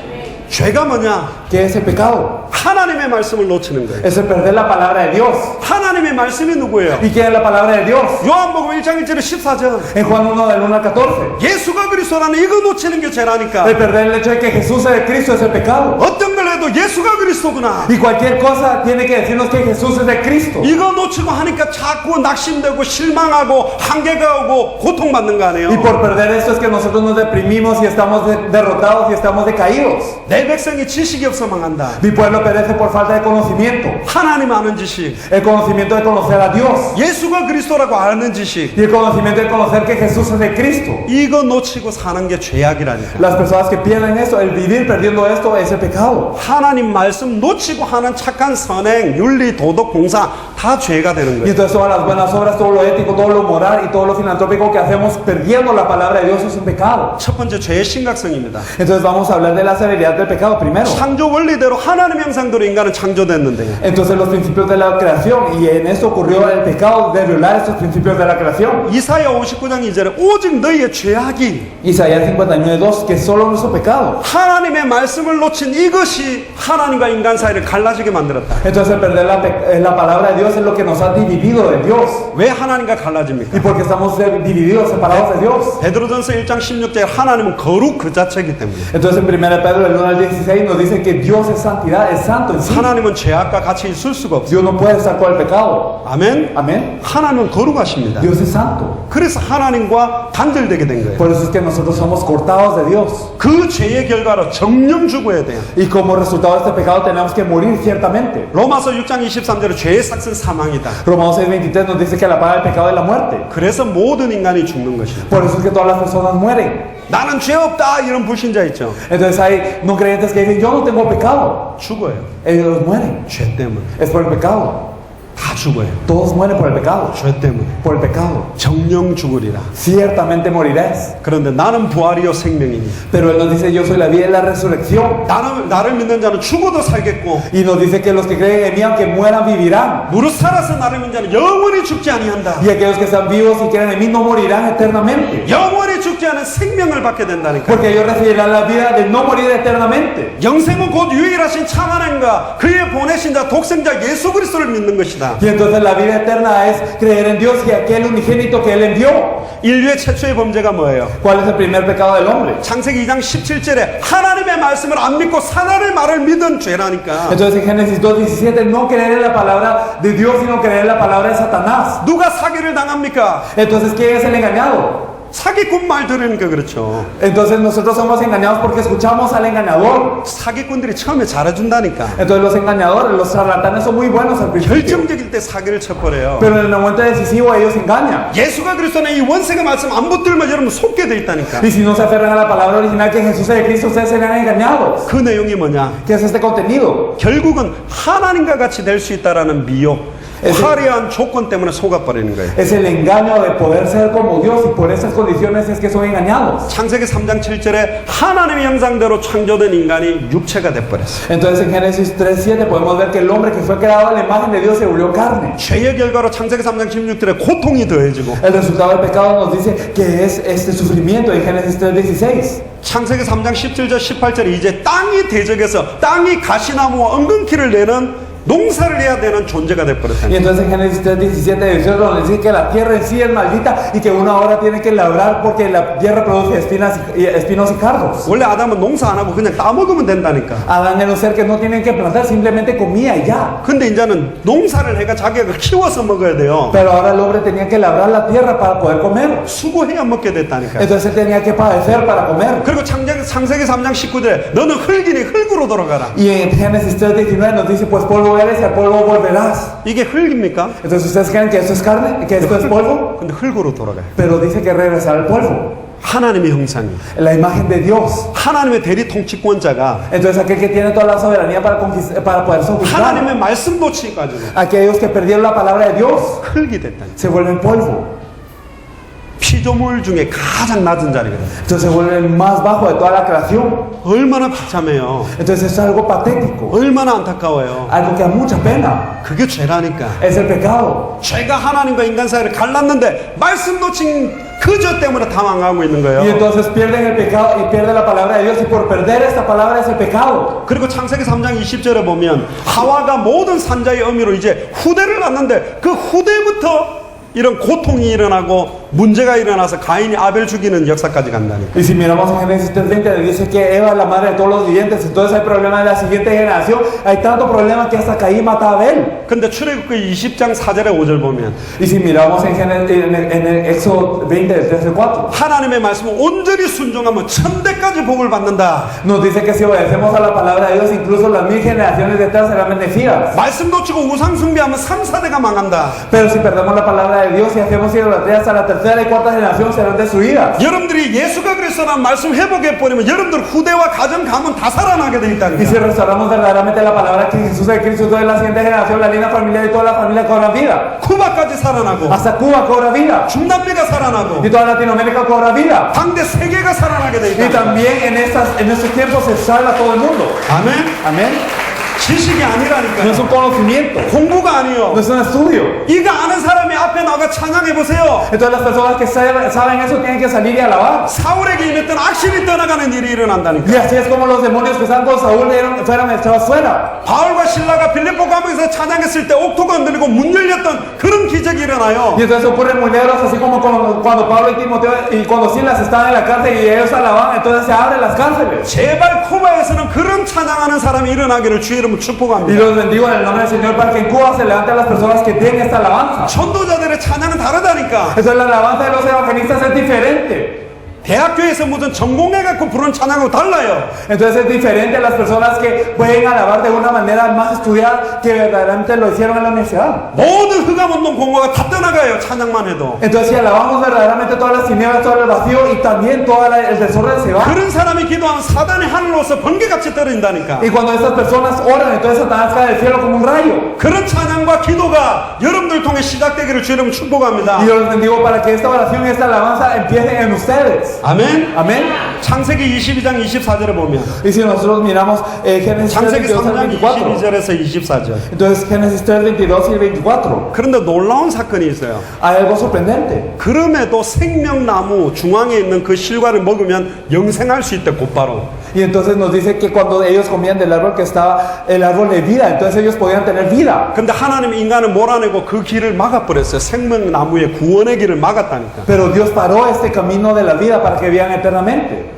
S1: 죄가 뭐냐?
S2: ¿Qué es el pecado?
S1: 하나님의 말씀을 놓치는 거예요.
S2: Es el perder la palabra de Dios.
S1: 하나님의 말씀이 누구예요?
S2: ¿Y quién es la palabra de Dios?
S1: 요한복음 1장 1절에 14절.
S2: En Juan 1 del 1 al 14.
S1: 예수가 그리스도라는 이거 놓치는 게 죄라니까.
S2: El perder el hecho de que Jesús es de Cristo es el pecado.
S1: 어떤 걸 해도 예수가 그리스도구나.
S2: Y cualquier cosa tiene que decirnos que Jesús es de Cristo.
S1: 이거 놓치고 하니까 자꾸 낙심되고 실망하고 한계가 오고 고통받는 거 아니에요?
S2: Y por perder esto es que nosotros nos deprimimos y estamos derrotados y estamos decaídos.
S1: 내 백성이 지식이 없어 망한다.
S2: Mi pueblo perece por falta de conocimiento.
S1: 하나님 아는 지식,
S2: El conocimiento de conocer a Dios.
S1: 예수가 그리스도라고 아는 지식,
S2: Y el conocimiento de conocer que Jesús es de Cristo.
S1: 이거 놓치고 사는 게 죄악이라니까.
S2: Las personas que pierden esto, el vivir perdiendo esto es el pecado.
S1: 하나님 말씀 놓치고 하는 착한 선행, 윤리, 도덕, 봉사 다 죄가 되는
S2: Y
S1: 거예요.
S2: entonces todas las buenas obras, todo lo ético, todo lo moral y todo lo filantrópico que hacemos perdiendo la palabra de Dios es un pecado.
S1: 첫 번째 죄의 심각성입니다.
S2: Entonces vamos a hablar de la severidad del pecado primero.
S1: 창조 원리대로 하나님 형상대로 인간은 창조됐는데요.
S2: Entonces los principios de la creación, y en esto ocurrió el pecado de violar estos principios de la creación.
S1: 이사야 59장 2절에 오직 너희의 죄악이
S2: Isaías 59:2, que solo nuestro pecado.
S1: 하나님의 말씀을 놓친 이것이 하나님과 인간 사이를 갈라지게 만들었다.
S2: Entonces perder la palabra de Dios es lo que nos ha dividido de Dios.
S1: 왜 하나님과 갈라집니까?
S2: Y porque estamos divididos, separados de Dios.
S1: 베드로전서 1장 16절에 하나님은 거룩 그 자체이기 때문에
S2: Entonces en 1 Pedro del 1 al 16 nos dice que Dios es santidad, es santo en sí.
S1: 하나님은 죄악과 같이 있을 수가 없어요.
S2: Dios no puede estar con el pecado.
S1: 아멘.
S2: Amén.
S1: 하나님은 거룩하십니다.
S2: Dios es santo.
S1: 그래서 하나님과 단절되게 된 거예요.
S2: Por eso es que nosotros somos cortados de Dios.
S1: 그 죄의 결과로 정령 죽어야 돼요.
S2: Y como resultado de este pecado tenemos que morir ciertamente.
S1: 로마서 6장 23절에 죄의 삭은 사망이다.
S2: Romanos 6:23 nos dice que la paga del pecado es la muerte.
S1: 그래서 모든 인간이 죽는 것이다.
S2: Por eso es que todas las personas mueren.
S1: 나는 죄 없다 이런 불신자 있죠.
S2: Entonces hay no creyentes que dicen yo no tengo pecado.
S1: 죽어요.
S2: Ellos mueren.
S1: 죄 때문에.
S2: Es por el pecado.
S1: 다 죽어요.
S2: Todos mueren por el pecado.
S1: 죄 때문에.
S2: Por el pecado.
S1: 정령 죽으리라.
S2: Ciertamente morirás.
S1: 그런데 나는 부활이요 생명이니.
S2: Pero Él nos dice yo soy la vida y la resurrección.
S1: 나를 믿는 자는 죽어도 살겠고
S2: Y nos dice que los que creen en mí aunque mueran vivirán.
S1: 무릇 살아서 나를 믿는 자는 영원히 죽지 아니한다.
S2: Y aquellos que están vivos y creen en mí no morirán eternamente.
S1: 영원히 죽지 않은 생명을 받게 된다니까.
S2: Porque ellos recibirán la vida de no morir eternamente.
S1: 영생은 곧 유일하신 참 하나님과 그의 보내신 자 독생자 예수 그리스도를 믿는 것이다.
S2: Y entonces la vida eterna es creer en Dios y aquel unigénito que Él envió.
S1: 인류의 최초의 범죄가 뭐예요?
S2: ¿Cuál es el primer pecado del hombre?
S1: 창세기 2장 17절에 하나님의 말씀을 안 믿고 사단의 말을 믿은 죄라니까.
S2: Entonces en Génesis 2:17 no creer en la palabra de Dios sino creer en la palabra de Satanás.
S1: 누가 사기를 당합니까?
S2: Entonces ¿quién es el engañado?
S1: 사기꾼 말 들으니까 그렇죠.
S2: Entonces nosotros somos engañados porque escuchamos al engañador.
S1: 사기꾼들이 처음에 잘해준다니까.
S2: Entonces los engañadores, los charlatanes son muy buenos al principio.
S1: 결정적일 때 사기를 쳐버려요.
S2: Pero en el momento decisivo ellos engañan.
S1: 예수가 그리스도는 이 원색의 말씀 안 붙들면 여러분 속게 돼 있다니까.
S2: Y si no se aferran a la palabra original que Jesús es de Cristo, ustedes serán engañados.
S1: 그 내용이 뭐냐?
S2: ¿Qué es este contenido?
S1: 결국은 하나님과 같이 될 수 있다라는 미혹, 화려한 조건 때문에 속아버리는 거예요.
S2: Es el engaño de poder ser como Dios y por esas condiciones es que son engañados.
S1: 창세기 3장 7절에 하나님의 형상대로 창조된 인간이 육체가 돼버렸어요.
S2: Entonces en Génesis 3:7 podemos ver que el hombre que fue creado a la imagen de Dios se volvió carne.
S1: 죄의 결과로 창세기 3장 16절에 고통이 더해지고
S2: El resultado del pecado nos dice que es este sufrimiento en Génesis 3:16.
S1: 창세기 3장 17절 18절에 이제 땅이 대적해서 땅이 가시나무와 엉겅퀴를 내는 농사를 해야 되는 존재가
S2: Y
S1: 돼버렸다니.
S2: entonces en Génesis 3:17 nos dice que la tierra en sí es maldita y que uno ahora tiene que labrar porque la tierra produce espinos y cardos.
S1: 원래 아담은 농사 안 하고 그냥 따먹으면 된다니까.
S2: Adán era un ser que no tienen que plantar, simplemente comía y ya.
S1: 근데 이제는 농사를 해가 자기가 키워서 먹어야 돼요.
S2: Pero ahora el hombre tenía que labrar la tierra para poder comer.
S1: 수고해야 먹게 됐다니까.
S2: Entonces él tenía que padecer para comer.
S1: 그리고 창세기 3장 19절에 너는 흙이니 흙으로 돌아가라.
S2: Y en Génesis 3:19 nos dice, pues polvo eres y al polvo volverás.
S1: 이게 흙입니까?
S2: Entonces ustedes creen que esto es carne, que esto es polvo,
S1: 근데 흙으로 돌아가요.
S2: pero dice que regresar al polvo.
S1: 하나님의 형상이.
S2: La imagen de Dios.
S1: 하나님의 대리 통치권자가
S2: Entonces aquel que tiene toda la soberanía para poder conquistar.
S1: 하나님의 말씀 놓치가지고
S2: Aquellos que perdieron la palabra de Dios
S1: 흙이 됐다니.
S2: se vuelven polvo.
S1: 피조물 중에 가장 낮은 자리거든.
S2: Entonces se vuelven el más bajo de toda la creación.
S1: 얼마나 비참해요.
S2: Entonces es algo patético,
S1: 얼마나 안타까워요.
S2: algo que da mucha pena.
S1: 그게 죄라니까.
S2: Es el pecado.
S1: 죄가 하나님과 인간 사이를 갈랐는데 말씀 놓친 그 죄 때문에 다 망하고 있는
S2: Y
S1: 거예요.
S2: entonces pierden el pecado y pierden la palabra de Dios y por perder esta palabra es el pecado.
S1: 그리고 창세기 3장 20절에 보면 하와가 모든 산자의 의미로 이제 후대를 낳는데 그 후대부터 이런 고통이 일어나고 문제가 일어나서 가인이 아벨 죽이는 역사까지 간다니까.
S2: Y si miramos en Génesis 3:20 dice que Eva es la madre de todos los vivientes, entonces hay problemas en la siguiente generación, hay tanto problema que hasta Caín mata a Abel.
S1: 근데 출애굽기 20장 4절에 5절 보면
S2: Y si miramos en el Éxodo 20 del 13 al 4
S1: 하나님의 말씀을 온전히 순종하면 천대까지 복을 받는다.
S2: nos dice que si obedecemos a la palabra de Dios incluso las 1000 generaciones detrás serán bendecidas.
S1: 말씀 놓치고 우상 숭배하면 3, 4대가 망한다.
S2: Pero si perdemos la palabra de Dios y hacemos idolatría hasta la tercera tercera y cuarta generación serán destruidas.
S1: 여러분들이 예수가 그리스도라는 말씀 회복해 버리면 여러분들 후대와 가정 가문 다 살아나게 돼 있다는
S2: Y si
S1: 거야.
S2: restauramos verdaderamente la palabra que Jesús es Cristo, toda la siguiente generación, la línea familiar y toda la familia cobra vida.
S1: 쿠바까지 살아나고
S2: Hasta Cuba cobra vida.
S1: 중남미가 살아나고
S2: Y toda Latinoamérica cobra vida.
S1: 당대 세계가 살아나게 돼
S2: Y
S1: 있다.
S2: también en estos tiempos se salva todo el mundo.
S1: 아멘.
S2: Amén.
S1: 지식이
S2: No es
S1: 아니라니까요.
S2: un conocimiento,
S1: 공부가 아니요.
S2: no es un estudio.
S1: 이거 아는 사람이 앞에 나가 찬양해 보세요.
S2: Entonces las personas que saben eso tienen que salir y alabar.
S1: 사울에게 임했던 악신이 떠나가는 일이 일어난다니까.
S2: Y así es como los demonios que estaban con Saúl fueron echados fuera.
S1: 바울과 신라가 빌립보 감옥에서 찬양했을 때 옥토가 흔들리고 문 열렸던 그런 기적이 일어나요.
S2: Y entonces ocurren milagros así como cuando Pablo y Timoteo y cuando Silas estaban en la cárcel y ellos alaban, entonces se abren las cárceles.
S1: 제발 쿠바에서는 그런 찬양하는 사람이 일어나기를 주의 이름으로
S2: Y
S1: 축복합니다.
S2: los bendigo en el nombre del Señor para que en Cuba se levanten las personas que tienen esta alabanza.
S1: 전도자들의 찬양은 다르다니까.
S2: Entonces la alabanza de los evangelistas es diferente.
S1: 대학교에서 무슨 전공해갖고 부르는 찬양하고 달라요.
S2: Entonces es diferente a las personas que pueden alabar de una manera más estudiada que verdaderamente lo hicieron en la universidad.
S1: 모든 흑암운동 공허가 다 떠나가요. 찬양만 해도.
S2: Entonces si alabamos verdaderamente todas las tinieblas, todo el vacío y también todo el desorden se va.
S1: 그런 사람이 기도하면 사단의 하늘로서 번개같이 떨어진다니까.
S2: Y cuando estas personas oran, entonces Satanás cae del cielo como un rayo.
S1: 그런 찬양과 기도가 여러분들 통해 시작되기를 주의 이름으로 축복합니다.
S2: Y yo les bendigo para que esta oración y esta alabanza empiece en ustedes.
S1: 아멘.
S2: Amén.
S1: 창세기 22장 24절에 보면
S2: Y si nosotros miramos Génesis 3,
S1: 창세기
S2: 22 al
S1: 3장
S2: 24.
S1: 22절에서 24절.
S2: Entonces Génesis 3, 22 y 24.
S1: 그런데 놀라운 사건이 있어요.
S2: Hay algo sorprendente.
S1: 그럼에도 생명나무 중앙에 있는 그 실과를 먹으면 영생할 수 있대 곧바로.
S2: Y entonces nos dice que cuando ellos comían del árbol que estaba el árbol de vida, entonces ellos podían tener vida.
S1: 근데 하나님 인간을 몰아내고 그 길을 막아버렸어요. 생명나무의 구원의 길을 막았다니까.
S2: Pero Dios paró este camino de la vida para que vivan eternamente.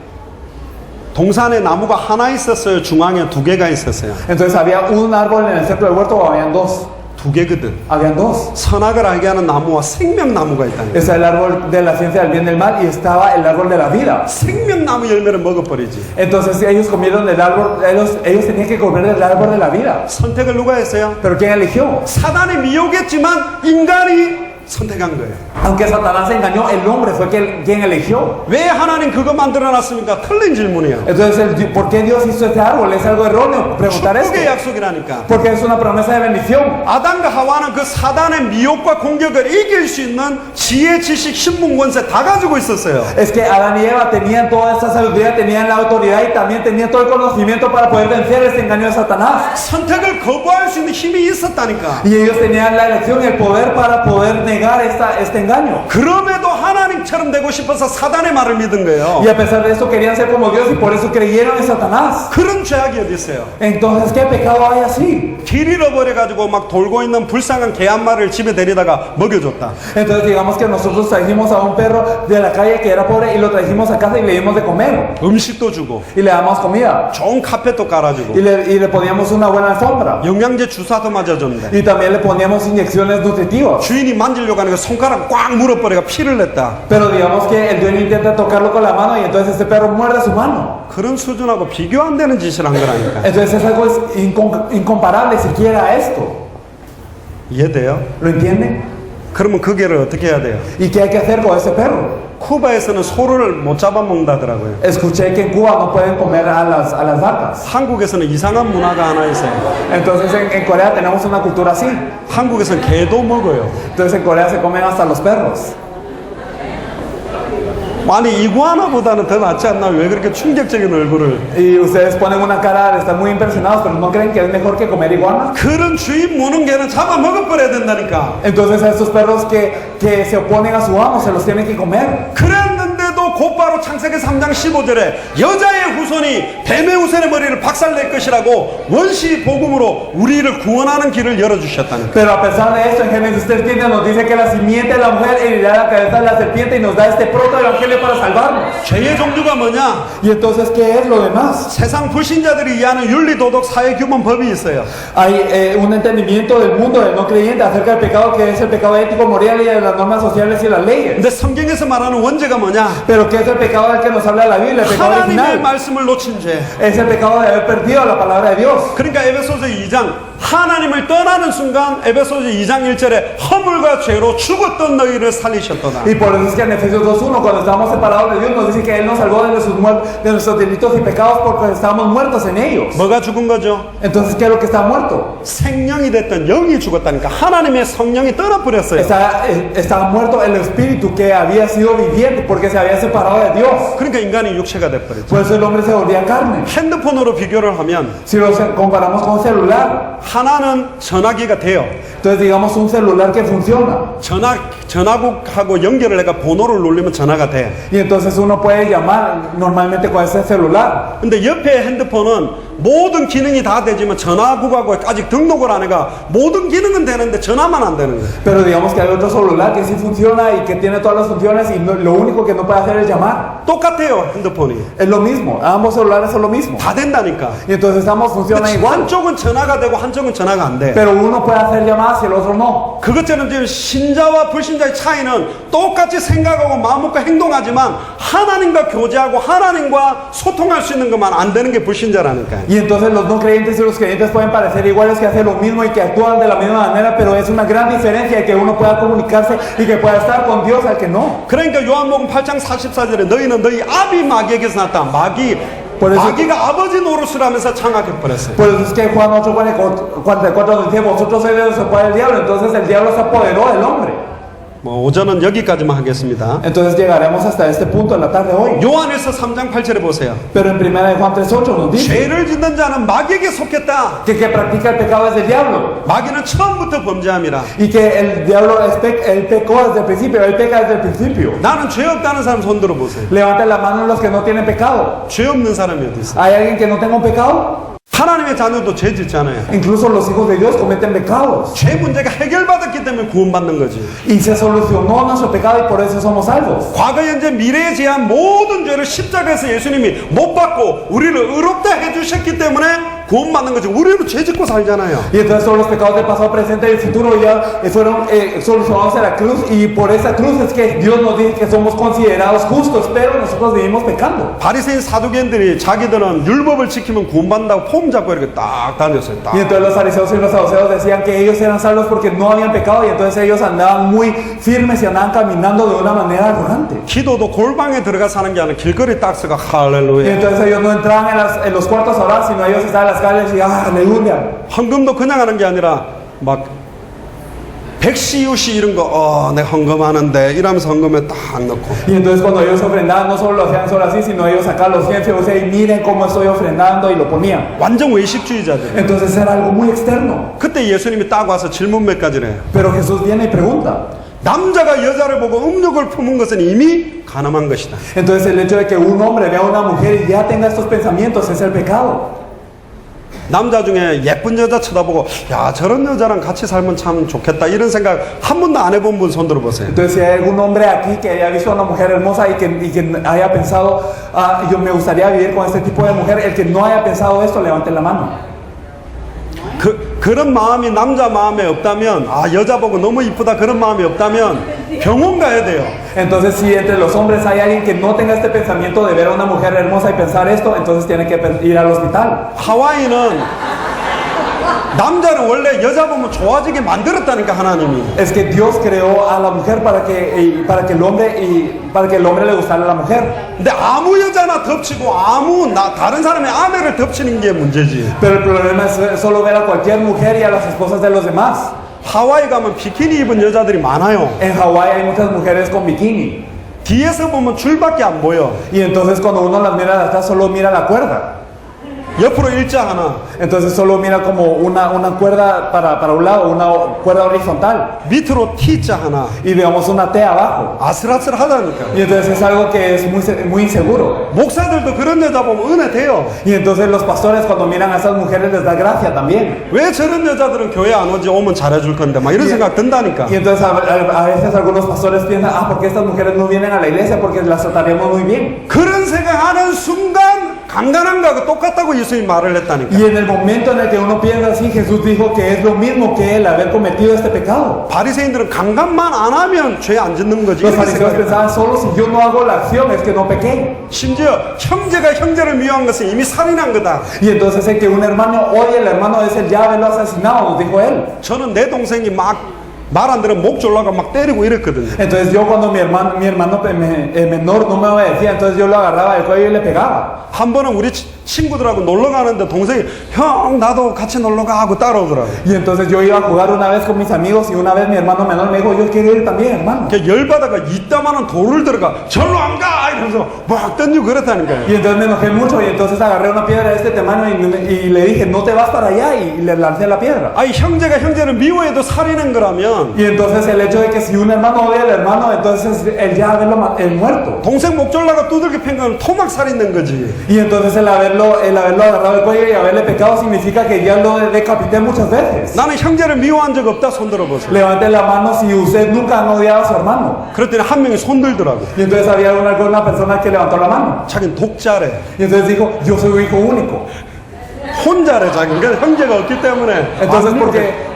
S1: 동산에 나무가 하나 있었어요. 중앙에 두 개가 있었어요.
S2: Entonces había un árbol en el centro del huerto o habían dos.
S1: 두 개거든.
S2: Habían dos.
S1: 선악을 알게 하는 나무와 생명나무가 있다니까.
S2: Está el árbol de la ciencia del bien y del mal y estaba el árbol de la vida.
S1: 생명나무 열매를 먹어버리지.
S2: Entonces ellos comieron del árbol, ellos tenían que comer del árbol de la vida.
S1: 선택을 누가 했어요?
S2: Pero ¿quién eligió?
S1: 사단의 미혹했지만 인간이 선택한 거예요.
S2: Aunque Satanás se engañó, el hombre fue quien eligió.
S1: 왜 하나님 그거 만들어놨습니까? 틀린 질문이에요.
S2: Entonces, ¿por qué Dios hizo este árbol? Es algo erróneo preguntar esto.
S1: 축복의 약속이라니까.
S2: Porque es una promesa de bendición.
S1: 아담과 하와는 그 사단의 미혹과 공격을 이길 수 있는 지혜, 지식, 신분, 권세 다 가지고 있었어요.
S2: Es que Adán y Eva tenían toda esta sabiduría, tenían la autoridad y también tenían todo el conocimiento para poder vencer este engaño de Satanás.
S1: 선택을 거부할 수 있는 힘이 있었다니까.
S2: Y ellos tenían la elección y el poder para poder negar este engaño.
S1: 그럼에도 하나님처럼 되고 싶어서 사단의 말을 믿은 거예요.
S2: Y a pesar de eso querían ser como Dios y por eso creyeron en Satanás.
S1: 그런 죄악이 어디 있어요?
S2: Entonces, ¿qué pecado hay así?
S1: 길 잃어버려가지고 막 돌고 있는 불쌍한 개 한 마리를 집에 데리다가 먹여줬다.
S2: Entonces digamos que nosotros trajimos a un perro de la calle que era pobre y lo trajimos a casa y le dimos de comer.
S1: 음식도 주고
S2: Y le damos comida.
S1: 좋은 카펫도 깔아주고
S2: Y le poníamos una buena alfombra.
S1: 영양제 주사도 맞아줬는데
S2: Y también le poníamos inyecciones nutritivas.
S1: 주인이 만지려고 하니까 손가락 꽉 물어버려가 피를 냈다.
S2: Pero digamos que el dueño intenta tocarlo con la mano y entonces este perro muerde su mano.
S1: 그런 수준하고 비교 안 되는 짓을 한 거라니까.
S2: Entonces es algo incomparable siquiera a esto.
S1: 이해돼요?
S2: ¿Lo entienden?
S1: 그러면 그 개를 어떻게 해야 돼요?
S2: ¿Y qué hay que hacer con ese perro?
S1: 쿠바에서는 소를 못 잡아먹는다더라고요.
S2: Escuché que en Cuba no pueden comer a las vacas.
S1: 한국에서는 이상한 문화가 하나 있어요.
S2: Entonces en Corea tenemos una cultura así.
S1: 한국에서는 개도 먹어요.
S2: Entonces en Corea se comen hasta los perros.
S1: 아니 이구아나보다는 더 낫지 않나? 왜 그렇게 충격적인 얼굴을?
S2: Y ustedes ponen una cara de estar muy impresionados, pero ¿no creen que es mejor que comer iguana?
S1: 그런 주인 무는 개는 잡아 먹어버려야 된다니까.
S2: Entonces a estos perros que se oponen a su amo se los tienen que comer.
S1: 그랬는데도 곧바로 창세기 3장 15절에 여자의 후손이 뱀의 후손의 머리를 박살낼 것이라고 원시 복음으로 우리를 구원하는 길을 열어주셨다니까.
S2: Pero a pesar de esto, en Génesis 3:15 nos dice que la simiente de la mujer herirá la cabeza de la serpiente y nos da este proto evangelio para salvarnos.
S1: 죄의 종류가 뭐냐?
S2: Y entonces, ¿qué es lo demás?
S1: 세상 불신자들이 이해하는 윤리, 도덕, 사회, 규범, 법이 있어요.
S2: Hay un entendimiento del mundo del no creyente acerca del pecado que es el pecado ético, moral y de las normas sociales y las leyes.
S1: 근데 성경에서 말하는 원죄가 뭐냐?
S2: Pero ¿qué es el pecado del que nos habla la Biblia? El pecado
S1: 하나님의
S2: original.
S1: 말씀을 놓친 죄.
S2: Es el pecado de haber perdido la palabra de Dios.
S1: 그러니까 에베소서 2장 하나님을 떠나는 순간 에베소서 2장 1절에 허물과 죄로 죽었던 너희를 살리셨도다.
S2: Y por eso es que en Efesios 2:1, cuando estábamos separados de Dios, nos dice que Él nos salvó de nuestros delitos y pecados porque estábamos muertos en ellos.
S1: 뭐가 죽은 거죠?
S2: Entonces, ¿qué es lo que está muerto?
S1: 생명이 됐던 영이 죽었다니까. 하나님의 성령이 떠나버렸어요.
S2: Estaba muerto el espíritu que había sido viviente porque se había separado de Dios.
S1: 그러니까 인간이 육체가 돼버렸죠.
S2: Por eso el hombre se volvía carne.
S1: 핸드폰으로 비교를 하면
S2: Si lo comparamos con un celular,
S1: 하나는 전화기가 돼요.
S2: entonces digamos un celular que funciona.
S1: 전화국하고 연결을 해가 번호를 누르면 전화가 돼.
S2: Y entonces uno puede llamar normalmente con ese celular.
S1: 근데 옆에 핸드폰은 모든 기능이 다 되지만 전화국하고 아직 등록을 안 해가 모든 기능은 되는데 전화만 안 되는 거예요.
S2: Pero digamos que hay otro celular que sí funciona y que tiene todas las funciones y lo único que no puede hacer es llamar.
S1: 똑같아요, 핸드폰이.
S2: Es lo mismo, ambos celulares son lo mismo.
S1: 다 된다니까.
S2: Y entonces ambos funcionan igual.
S1: 한쪽은 전화가 되고 한쪽은 전화가 안 돼.
S2: Pero uno puede hacer llamadas y el otro no.
S1: 그것처럼 지금 신자와 불신자의 차이는 똑같이 생각하고 마음먹고 행동하지만 하나님과 교제하고 하나님과 소통할 수 있는 것만 안 되는 게 불신자라니까요.
S2: Y entonces los no creyentes y los creyentes pueden parecer iguales, que hacen lo mismo y que actúan de la misma manera, pero es una gran diferencia de que uno pueda comunicarse y que pueda estar con Dios al que no.
S1: 그러니까 요한복음 8장 44절에 너희는 너희 아비 마귀에게서 났다.
S2: Por eso-
S1: 마귀가 아버지 노릇을 하면서 창악해 버렸어요.
S2: Por eso es que Juan 8:44 nos dice, vosotros sois de los cual el diablo. Entonces el diablo se apoderó del hombre.
S1: 뭐 오전은 여기까지만 하겠습니다.
S2: Entonces llegaremos hasta este punto en la tarde hoy.
S1: 요한에서 3장 8절에 보세요.
S2: Pero en 1 de Juan 3:8 nos dice
S1: 죄를 짓는 자는 마귀에게 속했다.
S2: que practica el pecado es del diablo.
S1: 마귀는 처음부터 범죄함이라.
S2: Y que el diablo él pecó desde el principio, él peca desde el principio.
S1: 나는 죄 없다는 사람 손 들어 보세요.
S2: Levanten la mano los que no tienen pecado.
S1: 죄 없는 사람이 어디 있어?
S2: ¿Hay alguien que no tenga un pecado?
S1: 하나님의 자녀도 죄 짓잖아요.
S2: Incluso los hijos de Dios cometen pecados.
S1: 죄 문제가 해결받았기 때문에 구원받는 거지.
S2: Y se solucionó nuestro pecado y por eso somos salvos.
S1: 과거, 현재, 미래에 제한 모든 죄를 십자가에서 예수님이 못 받고 우리를 의롭다 해주셨기 때문에 구원받는 거지. 우리는 죄 짓고 살잖아요.
S2: Y entonces todos los pecados del pasado, presente y futuro ya fueron solucionados en la cruz. Y por esa cruz es que Dios nos dice que somos considerados justos, pero nosotros vivimos pecando.
S1: 바리새인 사두개인들이 자기들은 율법을 지키면 구원받는다고 폼 잡고 이렇게 딱 다녔어요. 딱.
S2: Y entonces los fariseos y los saduceos decían que ellos eran salvos porque no habían pecado. Y entonces ellos andaban muy firmes y andaban caminando de una manera arrogante.
S1: 기도도 골방에 들어가 사는 게 아니라 길거리 딱 서가
S2: Y
S1: 할렐루야.
S2: entonces ellos no entraban en los cuartos a orar, sino ellos estaban en las calles y aleluya.
S1: 헌금도 그냥 하는 게 아니라 막 백시유시 이런 거 내가 헌금하는데 이러면서 헌금에 딱 넣고.
S2: Y entonces cuando ellos ofrendaban no solo lo hacían solo así, sino ellos sacaban los 100 feudos y miren cómo estoy ofrendando y lo ponían.
S1: 완전 외식주의자들.
S2: Entonces era algo muy externo.
S1: 그때 예수님이 딱 와서 질문 몇 가지를 해요.
S2: Pero Jesús viene y pregunta.
S1: 남자가 여자를 보고 음욕을 품은 것은 이미 가늠한 것이다.
S2: Entonces el hecho de que un hombre vea a una mujer y ya tenga estos pensamientos es el pecado.
S1: 남자 중에 예쁜 여자 쳐다보고 야 저런 여자랑 같이 살면 참 좋겠다 이런 생각 한 번도 안 해본 분 손 들어보세요.
S2: Entonces si hay algún hombre aquí que haya visto a una mujer hermosa y que haya pensado, yo me gustaría vivir con este tipo de mujer, el que no haya pensado esto, levante la mano.
S1: 그런 마음이 남자 마음에 없다면 여자 보고 너무 이쁘다 그런 마음이 없다면 병원 가야 돼요.
S2: Entonces si entre los hombres hay alguien que no tenga este pensamiento de ver a una mujer hermosa y pensar esto, entonces tiene que ir al hospital.
S1: 하와이는 남자를 원래 여자 보면 좋아지게 만들었다니까 하나님이.
S2: Es que Dios creó a la mujer para que el hombre le gustara a la mujer.
S1: 근데 아무 여자나 덮치고 다른 사람의 아내를 덮치는 게 문제지.
S2: Pero el problema es solo ver a cualquier mujer y a las esposas de los demás.
S1: 하와이 가면 비키니 입은 여자들이 많아요.
S2: En Hawái hay muchas mujeres con bikini.
S1: 뒤에서 보면 줄밖에 안 보여.
S2: Y entonces cuando uno las mira de atrás solo mira la cuerda.
S1: 옆으로 일자 하나.
S2: Entonces solo mira como una cuerda para un lado, una cuerda horizontal.
S1: 밑으로 T자 하나.
S2: Y veamos una T abajo.
S1: 아슬아슬하다니까.
S2: Y entonces es algo que es muy inseguro.
S1: 목사들도 그런 여자 보면 은혜 돼요.
S2: Y entonces los pastores cuando miran a esas mujeres les da gracia también.
S1: 왜 저런 여자들은 교회 안 오지? 오면 잘해줄 건데 막 이런 생각 든다니까.
S2: Y entonces a veces algunos pastores piensan, ¿por qué estas mujeres no vienen a la iglesia? Porque las trataríamos muy bien.
S1: 그런 생각하는 순간 강간한 거하고 똑같다고 예수님이 말을 했다니까.
S2: Y en el momento en el que uno piensa así, Jesús dijo que es lo mismo que él haber cometido este pecado.
S1: 바리새인들은 강간만 안 하면 죄 안 짓는 거지.
S2: Los
S1: 이렇게
S2: fariseos
S1: 생각해요.
S2: pensaban, solo si yo no hago la acción es que no pequé.
S1: 심지어 형제가 형제를 미워한 것은 이미 살인한 거다.
S2: Y entonces el que un hermano odia al hermano es el ya haberlo asesinado, nos dijo él.
S1: 저는 내 동생이 막 말 안 들으면 목 졸라가 막 때리고 이랬거든요.
S2: Entonces yo cuando mi hermano menor no me obedecía, entonces yo lo agarraba del cuello y le pegaba.
S1: 한 번은 우리 친구들하고 놀러 가는데 동생이 형 나도 같이 놀러 가 하고 따라오더라고.
S2: Y entonces yo iba a jugar una vez con mis amigos y una vez mi hermano menor me dijo, yo quiero ir también, hermano.
S1: 그 열받아가 이따만한 돌을 들어가 절로 안 가 이러면서 막 던지고 그랬다니까요.
S2: Y entonces me enojé mucho y entonces agarré una piedra de este tamaño y le dije, no te vas para allá, y le lancé la piedra.
S1: 아니 형제가 형제를 미워해도 살인한 거라면
S2: Y entonces el hecho de que si un hermano odia al hermano, entonces él ya haberlo muerto.
S1: 동생 목 졸라가 두들겨 팬 거는 토막 살인된 거지.
S2: Y entonces el haberlo agarrado del cuello y haberle pecado significa que ya lo decapité muchas veces.
S1: 나는 형제를 미워한 적 없다 손 들어보세요.
S2: Levante la mano si usted nunca han odiado a su hermano.
S1: 그랬더니 한 명이 손 들더라고.
S2: Y entonces había una persona que levantó la mano.
S1: 자기는 독자래.
S2: Y entonces dijo, yo soy hijo único.
S1: 혼자래 자기는. 그러니까 형제가 없기 때문에.
S2: Entonces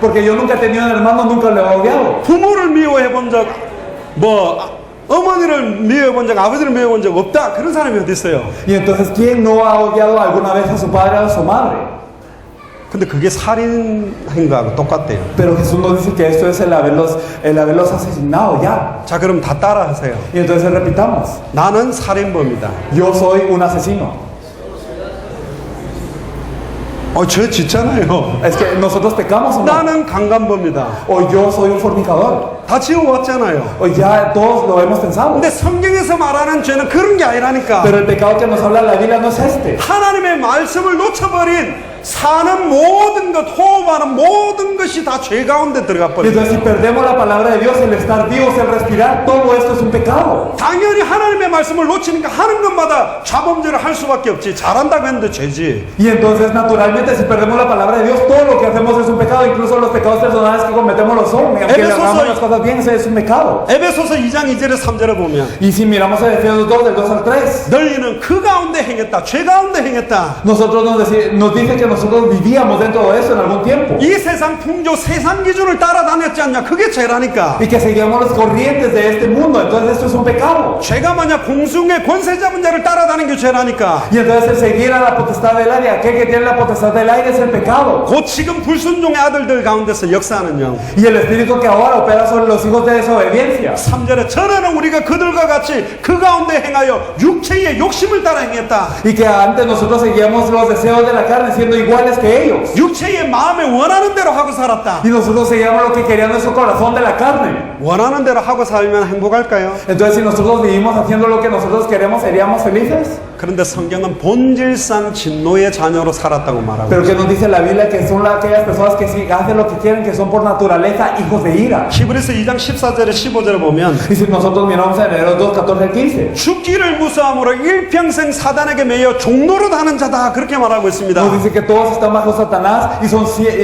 S2: porque yo nunca he tenido un hermano, nunca lo he odiado.
S1: 부모를 미워해 본 적, 어머니를 미워해 본 적, 아버지를 미워해 본 적 없다. 그런 사람이 어디 있어요?
S2: Y entonces, ¿quién no ha odiado alguna vez a su padre o a su madre?
S1: 근데 그게 살인한 거하고 똑같대요.
S2: Pero Jesús nos dice que esto es el haberlos asesinado ya.
S1: 자, 그럼 다 따라 하세요.
S2: Y entonces repitamos,
S1: 나는 살인범이다.
S2: yo soy un asesino.
S1: 저 짓잖아요.
S2: Es que nosotros pecamos o no.
S1: 나는 강간범이다.
S2: O yo soy un fornicador.
S1: 다 지어왔잖아요.
S2: O ya todos lo hemos pensado.
S1: 근데 성경에서 말하는 죄는 그런 게 아니라니까.
S2: Pero el pecado que nos habla la Biblia no es este.
S1: 하나님의 말씀을 놓쳐버린 사는 모든 것, 호흡하는 모든 것이 다 죄 가운데 들어가 버려요.
S2: Entonces, si perdemos la palabra de Dios, el estar vivos, el respirar, todo esto es un pecado.
S1: 당연히 하나님의 말씀을 놓치니까 하는 것마다 자범죄를 할 수밖에 없지. 잘한다고 했는데 죄지.
S2: Y entonces, naturalmente, si perdemos la palabra de Dios, todo lo que hacemos es un pecado. Incluso los pecados personales que cometemos lo son. Aunque le hagamos las cosas bien, es un pecado.
S1: 에베소서 2장 2절에 3절에 보면
S2: Y si miramos a Efesios 2, del 2 al 3,
S1: 너희는 그 가운데 행했다. 죄 가운데 행했다.
S2: nosotros nos dice que nosotros vivíamos dentro de eso en algún tiempo.
S1: 이 세상 풍조, 세상 기준을 따라다녔지 않냐. 그게 죄라니까.
S2: Y que seguíamos las corrientes de este mundo. Entonces, esto es un pecado.
S1: 죄가 만약 공중의 권세 잡은 자를 따라다니는 게 죄라니까.
S2: Y entonces, el seguir a la potestad del aire, aquel que tiene la potestad del aire es el pecado.
S1: 곧 지금 불순종의 아들들 가운데서 역사하는 영.
S2: Y el espíritu que ahora opera sobre los hijos de desobediencia.
S1: 3절에 전에는 우리가 그들과 같이 그 가운데 행하여 육체의 욕심을 따라 행했다.
S2: Y que antes nosotros seguíamos los deseos de la carne siendo iguales que ellos.
S1: 육체의 마음에 원하는 대로 하고 살았다.
S2: Y nosotros seguíamos lo que quería nuestro corazón de la carne.
S1: 원하는 대로 하고 살면 행복할까요?
S2: Entonces, si nosotros vivimos haciendo lo que nosotros queremos, ¿seríamos felices?
S1: 그런데 성경은 본질상 진노의 자녀로 살았다고 말하고
S2: Pero que nos dice la Biblia que son aquellas personas que sí hacen lo que quieren, que son por naturaleza hijos de ira.
S1: 히브리서 2장 14절에 15절에 보면
S2: Y si nosotros miramos en Hebreos 2, 14 al 15,
S1: 죽기를 무서함으로 일평생 사단에게 매여 종노릇 하는 자다 그렇게 말하고 있습니다.
S2: nos dice que todos están bajo Satanás y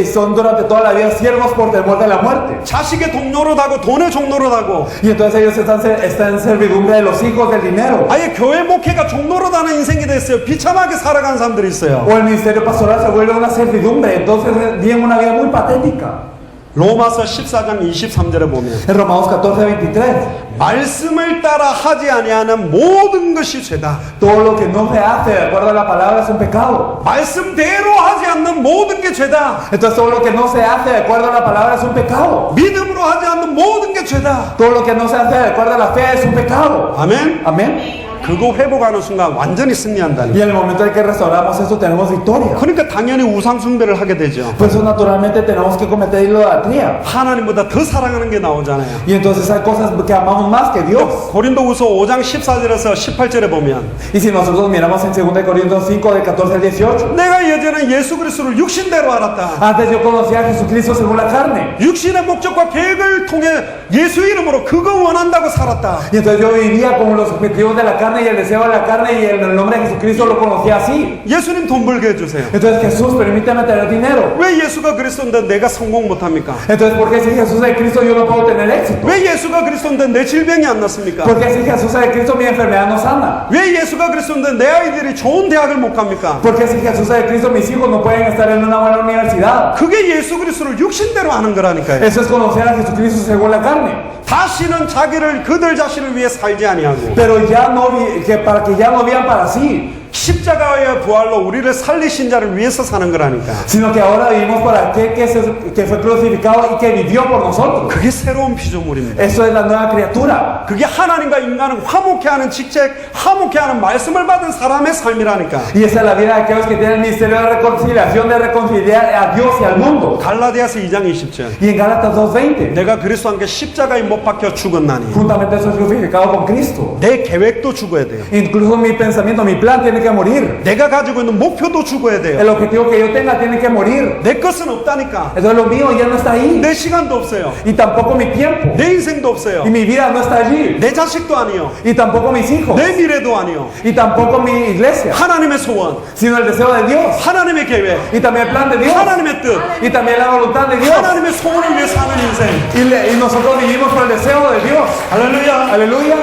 S2: son durante toda la vida siervos por temor de la muerte.
S1: 자식의 종노릇하고 돈의 종노릇하고
S2: Y entonces ellos están en servidumbre de los hijos del dinero.
S1: 아예 교회 목회가 종노릇하는 인생이 됐어요. 비참하게 살아가는 사람들이 있어요.
S2: O el ministerio pastoral se vuelve una servidumbre, entonces viven una vida muy patética.
S1: 로마서 14장 23절에 보면
S2: En Romanos 14, 23,
S1: 말씀을 따라 하지 아니하는 모든 것이 죄다.
S2: todo lo que no se hace de acuerdo a la palabra es un pecado.
S1: 말씀대로 하지 않는 모든 게 죄다.
S2: Entonces todo lo que no se hace de acuerdo a la palabra es un pecado.
S1: 믿음으로 하지 않는 모든 게 죄다.
S2: Todo lo que no se hace de acuerdo a la fe es un pecado.
S1: 아멘.
S2: Amén.
S1: 그거 회복하는 순간 완전히 승리한다니.
S2: Y en el momento en que restauramos esto tenemos victoria.
S1: 그러니까 당연히 우상 숭배를 하게 되죠.
S2: Por eso naturalmente tenemos que cometer idolatría.
S1: 하나님보다 더 사랑하는 게 나오잖아요.
S2: Y entonces hay cosas que amamos más que Dios.
S1: 고린도후서 5장 14절에서 18절에 보면
S2: Y si nosotros miramos en 2 Corintios 5 del 14 al 18,
S1: 내가 예전에 예수 그리스도를 육신대로 알았다.
S2: antes yo conocía a Jesucristo según la carne.
S1: 육신의 목적과 계획을 통해 예수 이름으로 그거 원한다고 살았다.
S2: Y entonces yo vivía con los objetivos de la carne carne y el deseo de la carne y el nombre de Jesucristo lo conocía así.
S1: 예수님 돈 벌게 해주세요.
S2: Entonces Jesús, permíteme tener dinero.
S1: 왜 예수가 그리스도인데 내가 성공 못합니까?
S2: Entonces, ¿por qué si Jesús es Cristo yo no puedo tener éxito?
S1: 왜 예수가 그리스도인데 내 질병이 안 낫습니까?
S2: ¿Por qué si Jesús es Cristo mi enfermedad no sana?
S1: 왜 예수가 그리스도인데 내 아이들이 좋은 대학을 못 갑니까?
S2: ¿Por qué si Jesús es Cristo mis hijos no pueden estar en una buena universidad?
S1: 그게 예수 그리스도를 육신대로 하는 거라니까요.
S2: Eso es conocer a Jesucristo según la carne.
S1: 다시는 자기를 그들 자신을 위해 살지 아니하고
S2: Pero ya no para que ya no vivan para sí,
S1: 십자가의 부활로 우리를 살리신 자를 위해서 사는 거라니까.
S2: sino que ahora vivimos para aquel que fue crucificado y que vivió por nosotros.
S1: 그게 새로운 피조물입니다.
S2: Eso es la nueva criatura.
S1: 그게 하나님과 인간을 화목케 하는 직책, 화목케 하는 말씀을 받은 사람의 삶이라니까.
S2: Y esa es la vida de aquellos que tienen el ministerio de reconciliación, de reconciliar a Dios y al mundo.
S1: 갈라디아서 2장 20절.
S2: Y en Gálatas 2:20,
S1: 내가 그리스도와 함께 십자가에 못 박혀 죽었나니
S2: juntamente soy crucificado con Cristo.
S1: 내 계획도 죽어야 돼요.
S2: Incluso mi pensamiento, mi plan tiene que morir.
S1: 내가 가지고 있는 목표도 죽어야 돼요.
S2: El objetivo que yo tenga tiene que morir.
S1: 내 것은 없다니까.
S2: Entonces lo mío ya no está ahí.
S1: 내 시간도 없어요.
S2: Y tampoco mi tiempo.
S1: 내 인생도 없어요.
S2: Y mi vida no está allí.
S1: 내 자식도 아니요.
S2: Y tampoco mis hijos.
S1: 내 미래도 아니요.
S2: Y tampoco mi iglesia.
S1: 하나님의 소원,
S2: Sino el deseo de Dios.
S1: 하나님의 계획,
S2: Y también el plan de Dios.
S1: 하나님의 뜻,
S2: Y también la voluntad de Dios.
S1: 하나님의 소원을 위해 사는 인생.
S2: Y nosotros vivimos por el deseo de Dios.
S1: 할렐루야.
S2: Aleluya.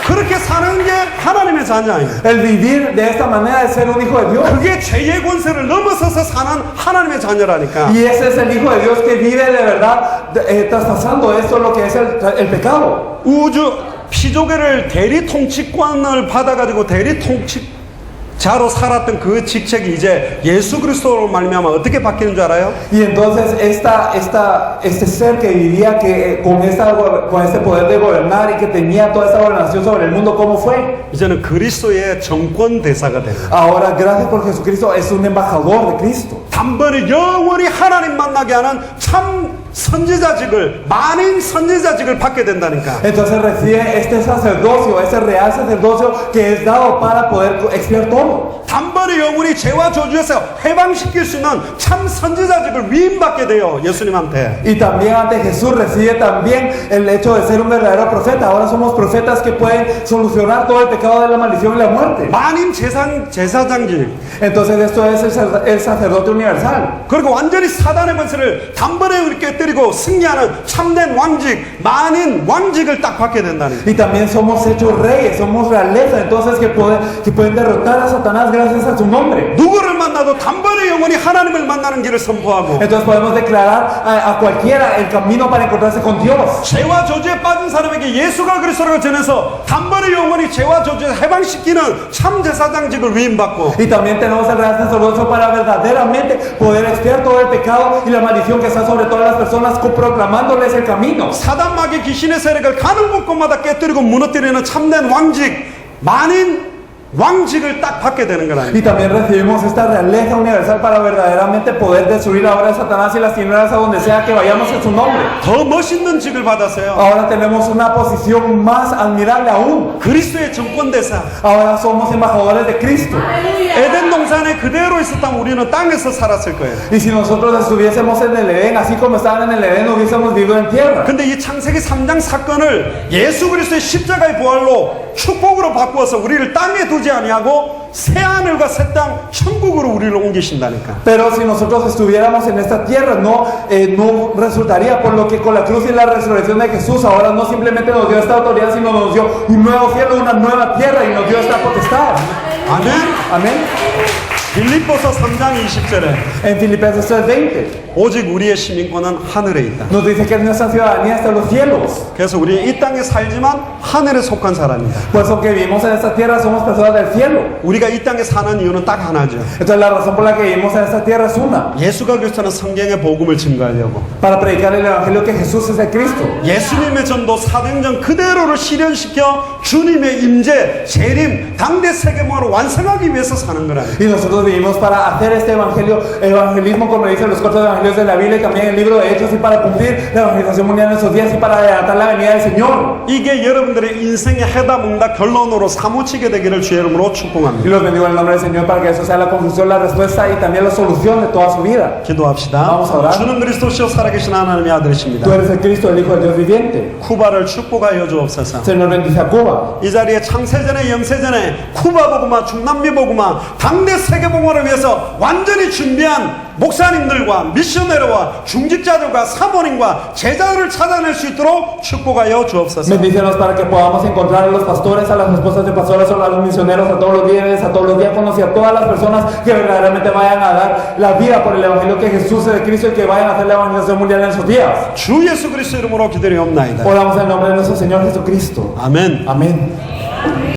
S1: 그렇게 사는 게 하나님의 자녀예요.
S2: El vivir de esta manera es ser un hijo de Dios.
S1: 그게 죄의 권세를 넘어서서 사는 하나님의 자녀라니까.
S2: Y ese es el hijo de Dios que vive de verdad, traspasando esto lo que es el pecado.
S1: 우주 피조계를 대리 통치권을 받아가지고 대리 통치자로 살았던 그 직책이 이제 예수 그리스도로 말미암아 어떻게 바뀌는 줄 알아요?
S2: Y entonces este ser que vivía con este poder de gobernar y que tenía toda esta gobernación sobre el mundo, ¿cómo fue?
S1: 이제는 그리스도의 정권 대사가 되는.
S2: Ahora, gracias por Jesucristo, es un embajador de Cristo.
S1: 단번에 영원히 하나님 만나게 하는 참 선지자직을 만인 선지자직을 받게 된다니까.
S2: Entonces recibe este sacerdocio, este real sacerdocio que es dado para poder expiar todo.
S1: 단번에 영원히 죄와 저주에서 해방시킬 수 있는 참 선지자직을 위임받게 돼요. 예수님한테.
S2: Y también ante Jesús recibe también el hecho de ser un verdadero profeta. Ahora somos profetas que pueden solucionar todo el pecado de la maldición y la muerte.
S1: 만인 제사장직.
S2: Entonces esto es el sacerdote universal.
S1: 그리고 완전히 사단의 권세를 단번에 이렇게 때리고 승리하는 참된 왕직, 만인 왕직을 딱 받게 된다는 거예요.
S2: Y también somos hechos reyes, somos realeza, entonces que pueden derrotar a Satanás gracias a su nombre.
S1: 누구를 만나도 단번에 영원히 하나님을 만나는 길을 선포하고
S2: Entonces podemos declarar a cualquiera el camino para encontrarse con Dios.
S1: 죄와 저주에 빠진 사람에게 예수가 그리스도라고 전해서 단번에 영원히 죄와 저주에서 해방시키는 참 제사장직을 위임받고
S2: Y también tenemos el real sacerdocio para verdaderamente poder expiar todo el pecado y la maldición que está sobre todas las personas, proclamándoles el camino.
S1: 사단 마귀 귀신의 세력을 가는 곳마다 깨뜨리고 무너뜨리는 참된 왕직, 만인 왕직을 딱 받게 되는 거라니까.
S2: Y también recibimos esta realeza universal para verdaderamente poder destruir ahora a Satanás y las tinieblas a donde sea que vayamos en su nombre.
S1: 더 멋있는 직을 받았어요.
S2: Ahora tenemos una posición más admirable aún.
S1: 그리스도의 정권대사.
S2: Ahora somos embajadores de Cristo.
S1: 에덴 동산에 그대로 있었다면 우리는 땅에서 살았을 거예요.
S2: Y si nosotros estuviésemos en el Edén, así como estaban en el Edén, hubiésemos vivido en tierra.
S1: 근데 이 창세기 3장 사건을 예수 그리스도의 십자가의 부활로 축복으로 바꾸어서 우리를 땅에 두지 아니하고 새 하늘과 새 땅 천국으로 우리를 옮기신다니까.
S2: Pero si nosotros estuviéramos en esta tierra, no resultaría, por lo que con la cruz y la resurrección de Jesús ahora no simplemente nos dio esta autoridad, sino nos dio un nuevo cielo, una nueva tierra y nos dio esta potestad.
S1: 아멘.
S2: Amén.
S1: 빌립보서 3장 20절에
S2: En Filipenses 3:20
S1: 오직 우리의 시민권은 하늘에 있다.
S2: nos dice que nuestra ciudadanía está en los cielos.
S1: 그래서 우리는 이 땅에 살지만 하늘에 속한 사람이다.
S2: Por eso que vivimos en esta tierra somos personas del cielo.
S1: 우리가 이 땅에 사는 이유는 딱 하나죠.
S2: Entonces la razón por la que vivimos en esta tierra es una:
S1: 예수가 그리스도는 성경의 복음을 증거하려고.
S2: para predicar el evangelio que Jesús es el Cristo.
S1: 예수님의 전도 사도행전 그대로를 실현시켜 주님의 임재, 재림, 당대 세계문화를 완성하기 위해서 사는 거라요.
S2: Y nosotros nosotros vivimos para hacer este evangelismo, como dicen los cortos evangelios de la Biblia y también el libro de Hechos, y para cumplir la evangelización mundial en estos días y para adelantar la venida del Señor.
S1: 이게 여러분들의 인생의 해답응답 결론으로 사무치게 되기를 주의 이름으로
S2: Y
S1: 축복합니다.
S2: los bendigo en el nombre del Señor para que eso sea la conclusión, la respuesta y también la solución de toda su vida.
S1: 기도합시다.
S2: Vamos a orar.
S1: 주는 그리스도시요 살아계신 하나님의 아들이십니다.
S2: Tú eres el Cristo, el Hijo del Dios viviente.
S1: 쿠바를 축복하여 주옵소서.
S2: Señor, bendice a Cuba.
S1: 이 자리에 창세전에 영세전에 쿠바 복음화 중남미 복음화 당대 세계 복음화를 위해서 완전히 준비한 목사님들과 미셔너리와 중직자들과 사모님과 제자들을 찾아낼 수 있도록 축복하여 주옵소서.
S2: Bendícenos para que podamos encontrar a los pastores, a las esposas de pastores, a los misioneros, a todos los líderes, a todos los diáconos y a todas las personas que verdaderamente vayan a dar la vida por el Evangelio que Jesús es de Cristo y que vayan a hacer la evangelización mundial en sus días.
S1: 주 예수 그리스도 이름으로 기도리옵나이다.
S2: Oramos en el nombre de nuestro Señor Jesucristo.
S1: 아멘.
S2: Amén.